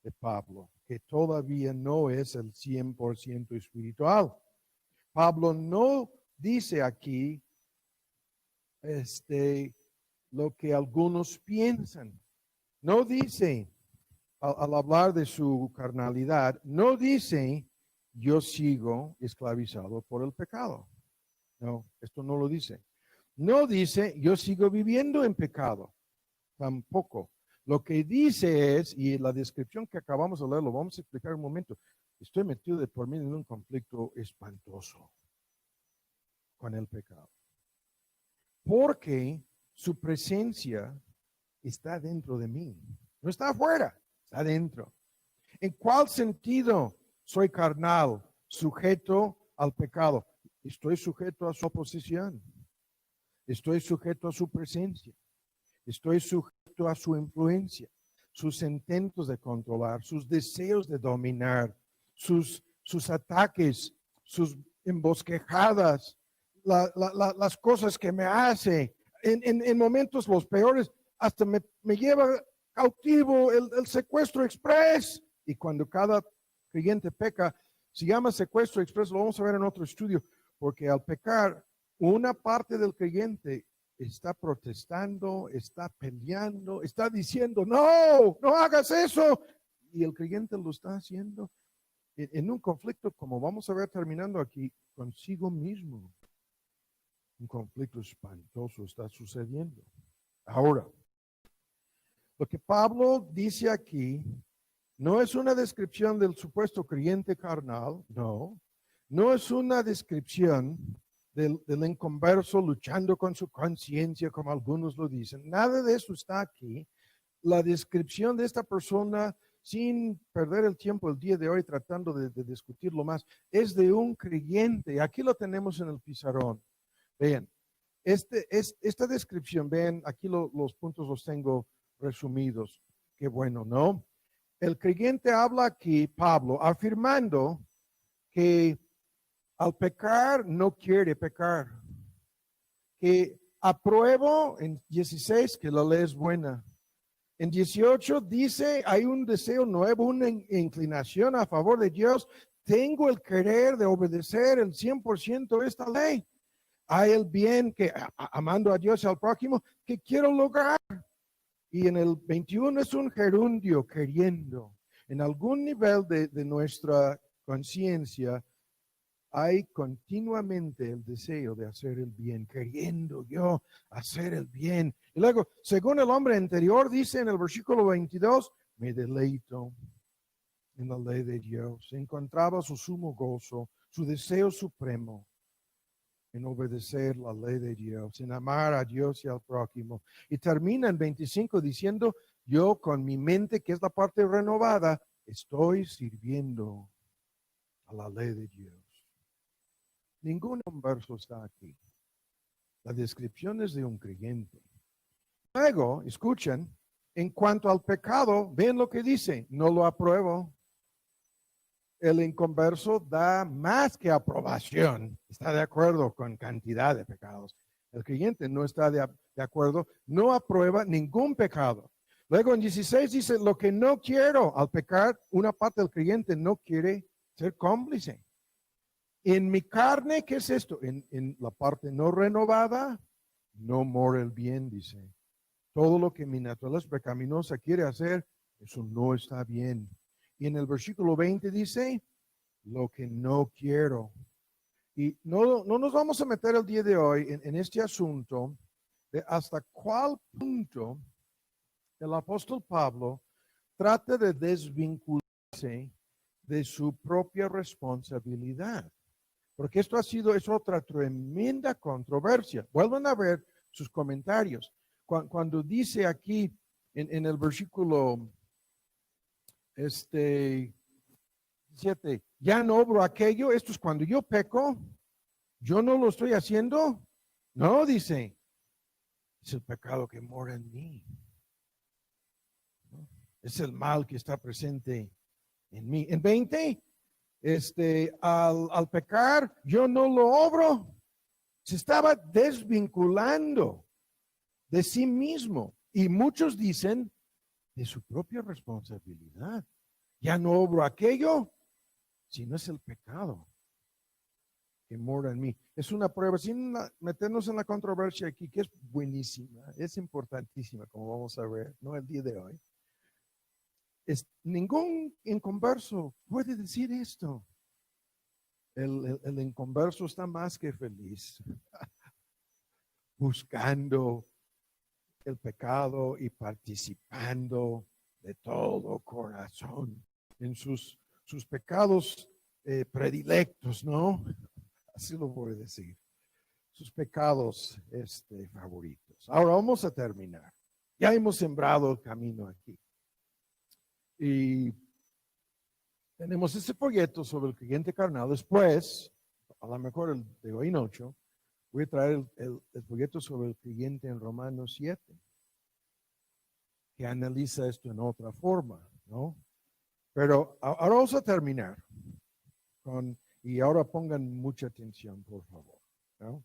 Speaker 1: de Pablo, que todavía no es el 100% espiritual. Pablo no dice aquí lo que algunos piensan. No dice, al hablar de su carnalidad, no dice, yo sigo esclavizado por el pecado. No, esto no lo dice. No dice, yo sigo viviendo en pecado. Tampoco. Lo que dice es, y la descripción que acabamos de leer, lo vamos a explicar un momento, estoy metido de por medio en un conflicto espantoso con el pecado. Porque su presencia está dentro de mí. No está afuera, está dentro. ¿En cuál sentido soy carnal, sujeto al pecado? Estoy sujeto a su oposición. Estoy sujeto a su presencia. Estoy sujeto a su influencia, sus intentos de controlar, sus deseos de dominar, sus ataques, sus embosquejadas, las cosas que me hace. En momentos los peores, hasta me lleva cautivo el secuestro express. Y cuando cada creyente peca, se llama secuestro express, lo vamos a ver en otro estudio, porque al pecar, una parte del creyente está protestando, está peleando, está diciendo, no, no hagas eso. Y el creyente lo está haciendo en un conflicto, como vamos a ver terminando aquí, consigo mismo. Un conflicto espantoso está sucediendo. Ahora, lo que Pablo dice aquí no es una descripción del supuesto creyente carnal, no. No es una descripción del inconverso luchando con su conciencia, como algunos lo dicen. Nada de eso está aquí. La descripción de esta persona, sin perder el tiempo el día de hoy tratando de discutirlo más, es de un creyente. Aquí lo tenemos en el pizarrón. Vean, esta descripción, vean, aquí los puntos los tengo resumidos. Qué bueno, ¿no? El creyente habla aquí, Pablo, afirmando que al pecar no quiere pecar, que apruebo en 16 que la ley es buena. En 18 dice hay un deseo nuevo, una inclinación a favor de Dios. Tengo el querer de obedecer el 100% de esta ley. Hay el bien que, amando a Dios y al prójimo, que quiero lograr. Y en el 21 es un gerundio, queriendo. En algún nivel de nuestra conciencia hay continuamente el deseo de hacer el bien, queriendo yo hacer el bien. Y luego, según el hombre anterior, dice en el versículo 22, me deleito en la ley de Dios. Encontraba su sumo gozo, su deseo supremo en obedecer la ley de Dios, en amar a Dios y al prójimo. Y termina en 25 diciendo, yo con mi mente, que es la parte renovada, estoy sirviendo a la ley de Dios. Ningún verso está aquí. La descripción es de un creyente. Luego, escuchen, en cuanto al pecado, ven lo que dice, no lo apruebo. El inconverso da más que aprobación, está de acuerdo con cantidad de pecados. El creyente no está de acuerdo, no aprueba ningún pecado. Luego en 16 dice, lo que no quiero al pecar, una parte del creyente no quiere ser cómplice. En mi carne, ¿qué es esto? En la parte no renovada, no mora el bien, dice. Todo lo que mi naturaleza pecaminosa quiere hacer, eso no está bien. Y en el versículo 20 dice, lo que no quiero. Y no nos vamos a meter el día de hoy en este asunto de hasta cuál punto el apóstol Pablo trata de desvincularse de su propia responsabilidad. Porque esto es otra tremenda controversia. Vuelvan a ver sus comentarios. Cuando dice aquí en el versículo 7, ya no obro aquello, esto es cuando yo peco, yo no lo estoy haciendo. No, dice, es el pecado que mora en mí. Es el mal que está presente en mí. En 20, al pecar, yo no lo obro. Se estaba desvinculando de sí mismo. Y muchos dicen de su propia responsabilidad. Ya no obro aquello, sino es el pecado que mora en mí. Es una prueba, sin meternos en la controversia aquí, que es buenísima, es importantísima, como vamos a ver, ¿no? El día de hoy. Ningún inconverso puede decir esto. El inconverso está más que feliz, buscando el pecado y participando de todo corazón en sus pecados predilectos, ¿no? Así lo voy a decir. Sus pecados favoritos. Ahora vamos a terminar. Ya hemos sembrado el camino aquí. Y tenemos ese folleto sobre el creyente carnal. Después, a lo mejor el de hoy noche, voy a traer el folleto sobre el creyente en Romanos 7, que analiza esto en otra forma, ¿no? Pero ahora vamos a terminar y ahora pongan mucha atención, por favor, ¿no?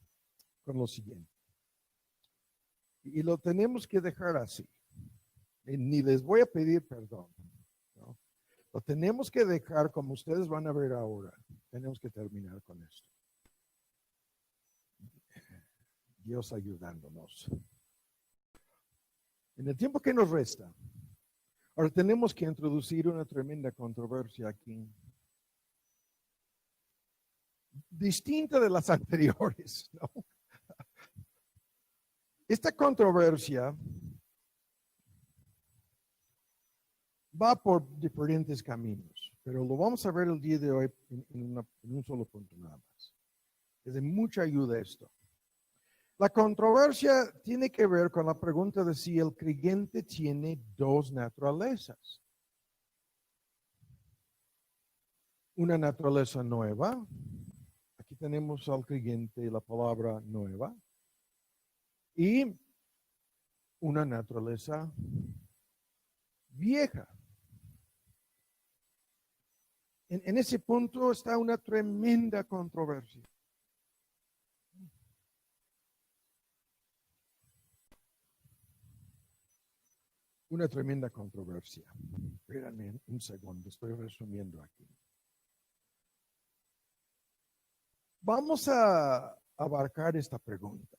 Speaker 1: Con lo siguiente. Y lo tenemos que dejar así. Ni les voy a pedir perdón, ¿no? Lo tenemos que dejar como ustedes van a ver ahora. Tenemos que terminar con esto. Dios ayudándonos. En el tiempo que nos resta, ahora tenemos que introducir una tremenda controversia aquí, distinta de las anteriores, ¿no? Esta controversia va por diferentes caminos, pero lo vamos a ver el día de hoy en un solo punto nada más. Es de mucha ayuda esto. La controversia tiene que ver con la pregunta de si el creyente tiene dos naturalezas. Una naturaleza nueva. Aquí tenemos al creyente la palabra nueva. Y una naturaleza vieja. En ese punto está una tremenda controversia. Una tremenda controversia. Espérenme un segundo, estoy resumiendo aquí. Vamos a abarcar esta pregunta.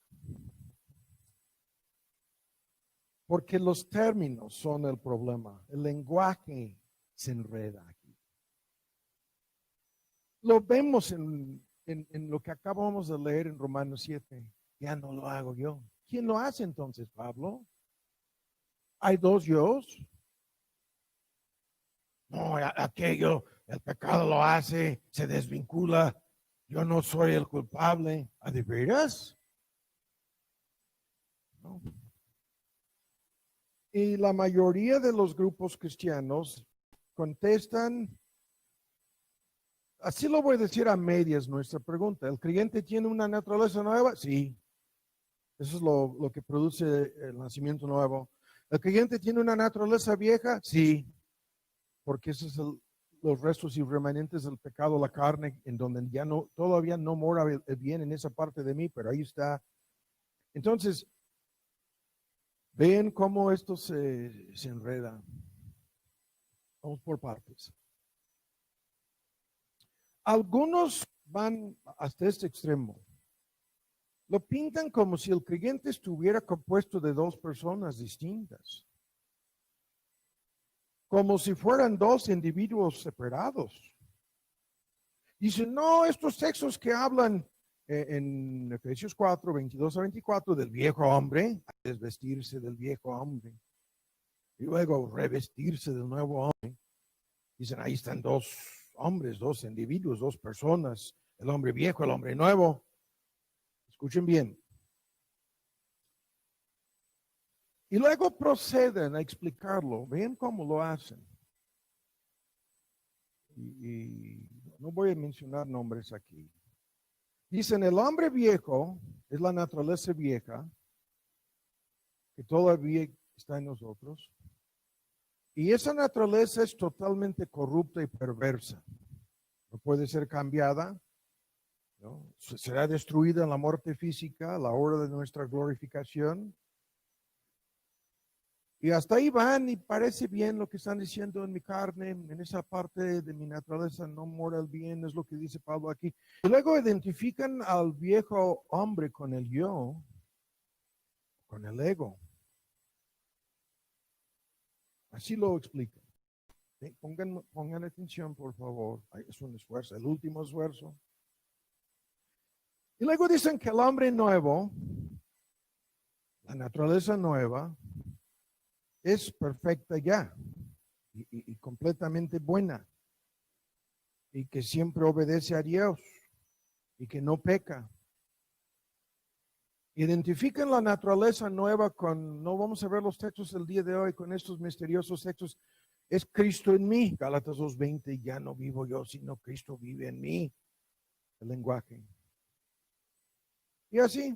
Speaker 1: Porque los términos son el problema. El lenguaje se enreda aquí. Lo vemos en lo que acabamos de leer en Romanos 7. Ya no lo hago yo. ¿Quién lo hace entonces, Pablo? ¿Hay dos yos? No, aquello, el pecado lo hace, se desvincula. Yo no soy el culpable. ¿A de veras? No. Y la mayoría de los grupos cristianos contestan, así lo voy a decir a medias nuestra pregunta. ¿El creyente tiene una naturaleza nueva? Sí. Eso es lo que produce el nacimiento nuevo. ¿El creyente tiene una naturaleza vieja? Sí. Porque esos son los restos y remanentes del pecado, la carne, en donde ya no, todavía no mora el bien en esa parte de mí, pero ahí está. Entonces, ven cómo esto se enreda. Vamos por partes. Algunos van hasta este extremo. Lo pintan como si el creyente estuviera compuesto de dos personas distintas. Como si fueran dos individuos separados. Dicen, no, estos textos que hablan en Efesios 4, 22 a 24 del viejo hombre, desvestirse del viejo hombre y luego revestirse del nuevo hombre. Dicen, ahí están dos hombres, dos individuos, dos personas, el hombre viejo, el hombre nuevo. Escuchen bien. Y luego proceden a explicarlo. Vean cómo lo hacen. Y no voy a mencionar nombres aquí. Dicen, el hombre viejo es la naturaleza vieja que todavía está en nosotros. Y esa naturaleza es totalmente corrupta y perversa. No puede ser cambiada, ¿no? Será destruida en la muerte física a la hora de nuestra glorificación. Y hasta ahí van y parece bien lo que están diciendo en mi carne, en esa parte de mi naturaleza no mora el bien, es lo que dice Pablo aquí. Y luego identifican al viejo hombre con el yo, con el ego. Así lo explica. Pongan atención, por favor. Es un esfuerzo, el último esfuerzo. Y luego dicen que el hombre nuevo, la naturaleza nueva, es perfecta ya y completamente buena. Y que siempre obedece a Dios y que no peca. Identifican la naturaleza nueva con, no vamos a ver los textos el día de hoy, con estos misteriosos textos. Es Cristo en mí, Gálatas 2:20, ya no vivo yo, sino Cristo vive en mí. El lenguaje. Y así.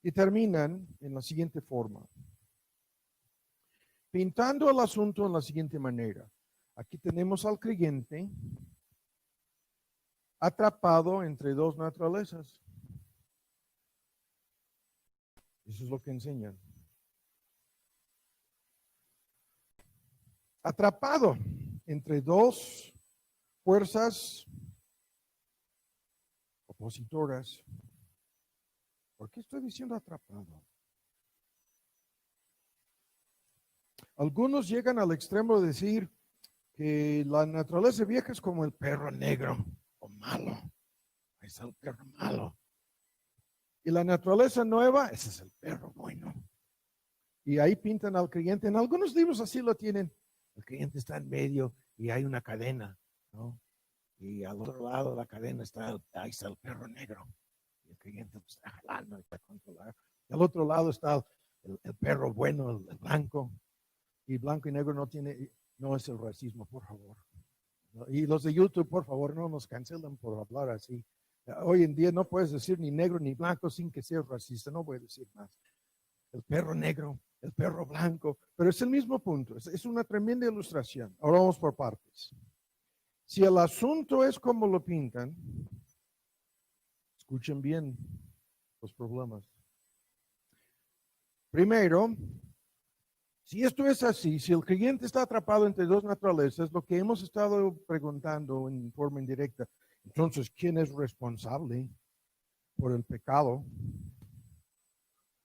Speaker 1: Y terminan en la siguiente forma. Pintando el asunto en la siguiente manera. Aquí tenemos al creyente atrapado entre dos naturalezas. Eso es lo que enseñan. Atrapado entre dos fuerzas opositoras. ¿Por qué estoy diciendo atrapado? Algunos llegan al extremo de decir que la naturaleza vieja es como el perro negro o malo. Ahí está el perro malo. Y la naturaleza nueva, ese es el perro bueno. Y ahí pintan al creyente. En algunos libros así lo tienen. El creyente está en medio y hay una cadena, ¿no? Y al otro lado de la cadena ahí está el perro negro. Y el creyente lo está jalando, está controlado. Y al otro lado está el perro bueno, el blanco. Y blanco y negro no es el racismo, por favor. Y los de YouTube, por favor, no nos cancelan por hablar así. Hoy en día no puedes decir ni negro ni blanco sin que seas racista, no voy a decir más. El perro negro, el perro blanco, pero es el mismo punto, es una tremenda ilustración. Ahora vamos por partes. Si el asunto es como lo pintan, escuchen bien los problemas. Primero, si esto es así, si el creyente está atrapado entre dos naturalezas, lo que hemos estado preguntando en forma indirecta, entonces, ¿quién es responsable por el pecado?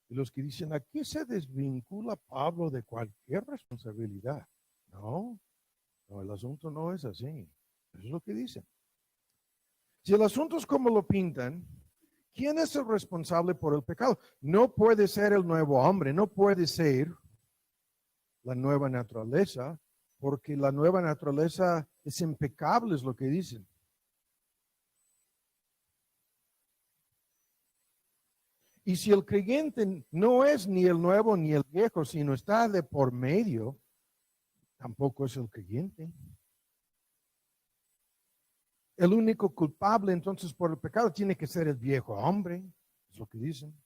Speaker 1: Y los que dicen, aquí se desvincula Pablo de cualquier responsabilidad. No, el asunto no es así. Eso es lo que dicen. Si el asunto es como lo pintan, ¿quién es el responsable por el pecado? No puede ser el nuevo hombre, no puede ser la nueva naturaleza, porque la nueva naturaleza es impecable, es lo que dicen. Y si el creyente no es ni el nuevo ni el viejo, sino está de por medio, tampoco es el creyente. El único culpable entonces por el pecado tiene que ser el viejo hombre, es lo que dicen.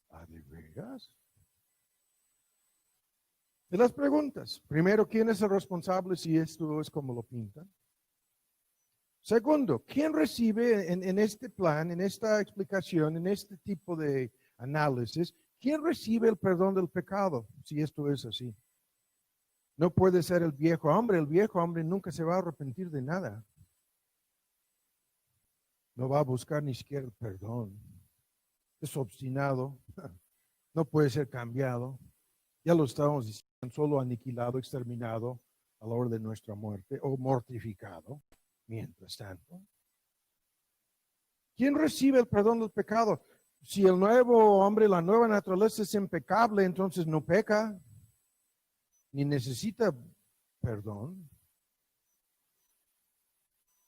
Speaker 1: ¿Ah, de veras? De las preguntas. Primero, ¿quién es el responsable si esto es como lo pintan? Segundo, ¿quién recibe en este plan, en esta explicación, en este tipo de análisis, quién recibe el perdón del pecado si esto es así? No puede ser el viejo hombre nunca se va a arrepentir de nada. No va a buscar ni siquiera el perdón. Es obstinado, no puede ser cambiado. Ya lo estamos diciendo, solo aniquilado, exterminado a la hora de nuestra muerte o mortificado. Mientras tanto, ¿quién recibe el perdón del pecado? Si el nuevo hombre, la nueva naturaleza es impecable, entonces no peca, ni necesita perdón.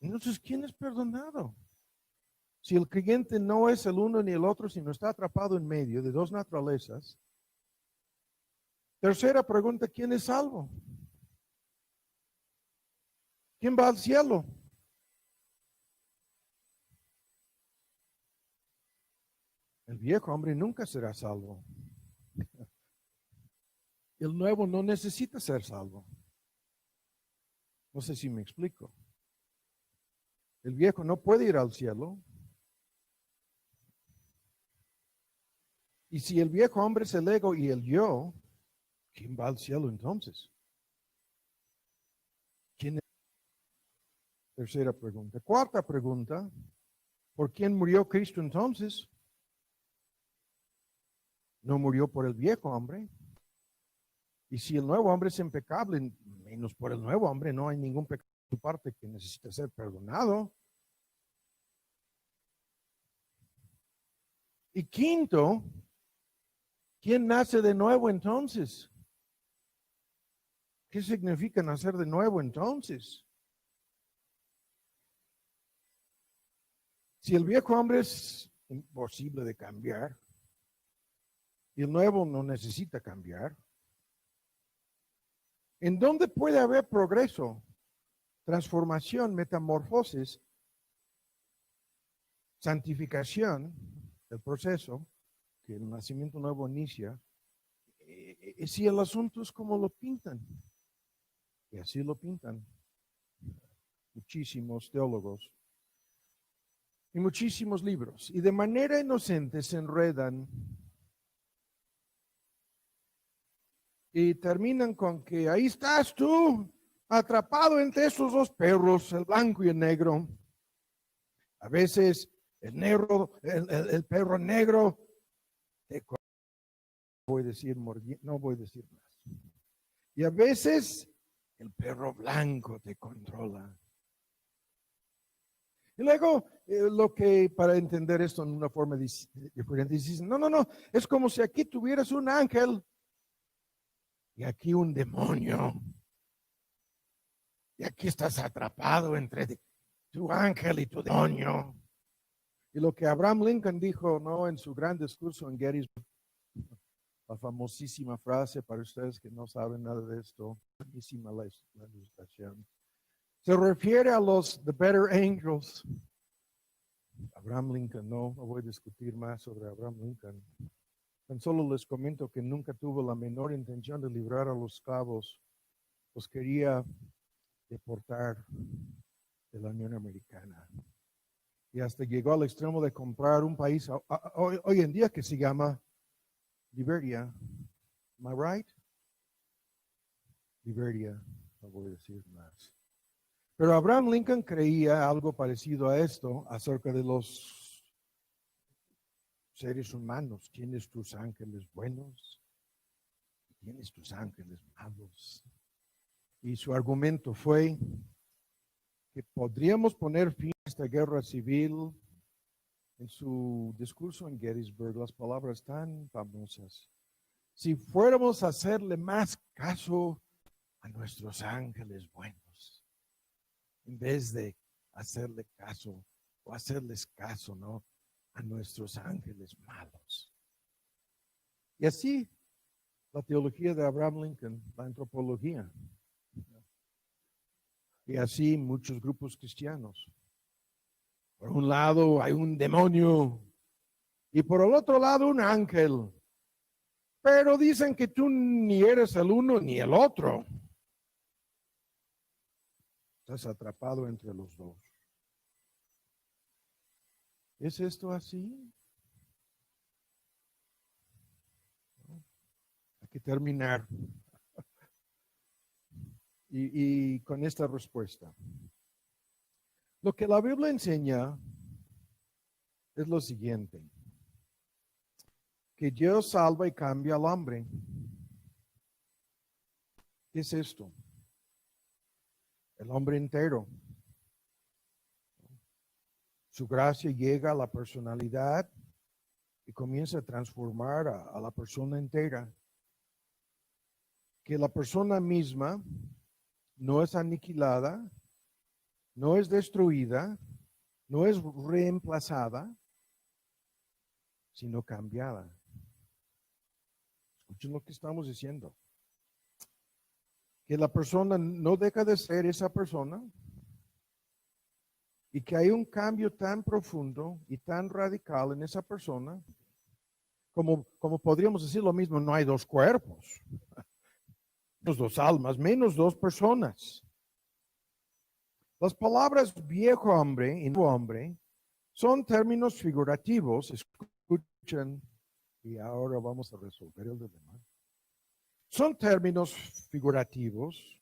Speaker 1: Entonces, ¿quién es perdonado? Si el creyente no es el uno ni el otro, sino está atrapado en medio de dos naturalezas. Tercera pregunta, ¿quién es salvo? ¿Quién va al cielo? El viejo hombre nunca será salvo. El nuevo no necesita ser salvo. No sé si me explico. El viejo no puede ir al cielo. Y si el viejo hombre es el ego y el yo, ¿quién va al cielo entonces? ¿Quién es? Tercera pregunta. Cuarta pregunta. ¿Por quién murió Cristo entonces? No murió por el viejo hombre. Y si el nuevo hombre es impecable, menos por el nuevo hombre, no hay ningún pecado de su parte que necesite ser perdonado. Y quinto, ¿quién nace de nuevo entonces? ¿Qué significa nacer de nuevo entonces? Si el viejo hombre es imposible de cambiar y el nuevo no necesita cambiar, ¿en dónde puede haber progreso, transformación, metamorfosis, santificación, el proceso que el nacimiento nuevo inicia, si el asunto es como lo pintan? Y así lo pintan muchísimos teólogos y muchísimos libros. Y de manera inocente se enredan y terminan con que ahí estás tú, atrapado entre esos dos perros, el blanco y el negro. A veces el negro, el perro negro, voy a decir, no voy a decir más. Y a veces el perro blanco te controla. Y luego, lo que para entender esto en una forma diferente, dicen, no, es como si aquí tuvieras un ángel y aquí un demonio. Y aquí estás atrapado entre tu ángel y tu demonio. Y lo que Abraham Lincoln dijo, ¿no? En su gran discurso en Gettysburg, la famosísima frase para ustedes que no saben nada de esto, buenísima la ilustración. Se refiere a los The Better Angels. Abraham Lincoln, no voy a discutir más sobre Abraham Lincoln. Tan solo les comento que nunca tuvo la menor intención de librar a los esclavos. Los quería deportar de la Unión Americana. Y hasta llegó al extremo de comprar un país hoy en día que se llama Liberia. Am I right? Liberia, no voy a decir más. Pero Abraham Lincoln creía algo parecido a esto acerca de los seres humanos. Tienes tus ángeles buenos, tienes tus ángeles malos. Y su argumento fue que podríamos poner fin a esta guerra civil. En su discurso en Gettysburg, las palabras tan famosas. Si fuéramos a hacerle más caso a nuestros ángeles buenos, en vez de hacerle caso o hacerles caso, ¿no? A nuestros ángeles malos. Y así, la teología de Abraham Lincoln, la antropología. Y así muchos grupos cristianos. Por un lado hay un demonio y por el otro lado un ángel. Pero dicen que tú ni eres el uno ni el otro. Estás atrapado entre los dos. ¿Es esto así? Hay que terminar. Y con esta respuesta. Lo que la Biblia enseña es lo siguiente. Que Dios salva y cambia al hombre. ¿Qué es esto? El hombre entero. Su gracia llega a la personalidad y comienza a transformar a la persona entera. Que la persona misma no es aniquilada, no es destruida, no es reemplazada, sino cambiada. Escuchen lo que estamos diciendo. Que la persona no deja de ser esa persona y que hay un cambio tan profundo y tan radical en esa persona, como podríamos decir lo mismo, no hay dos cuerpos. menos dos almas, menos dos personas. Las palabras viejo hombre y nuevo hombre son términos figurativos. Escuchen, y ahora vamos a resolver el dilema. Son términos figurativos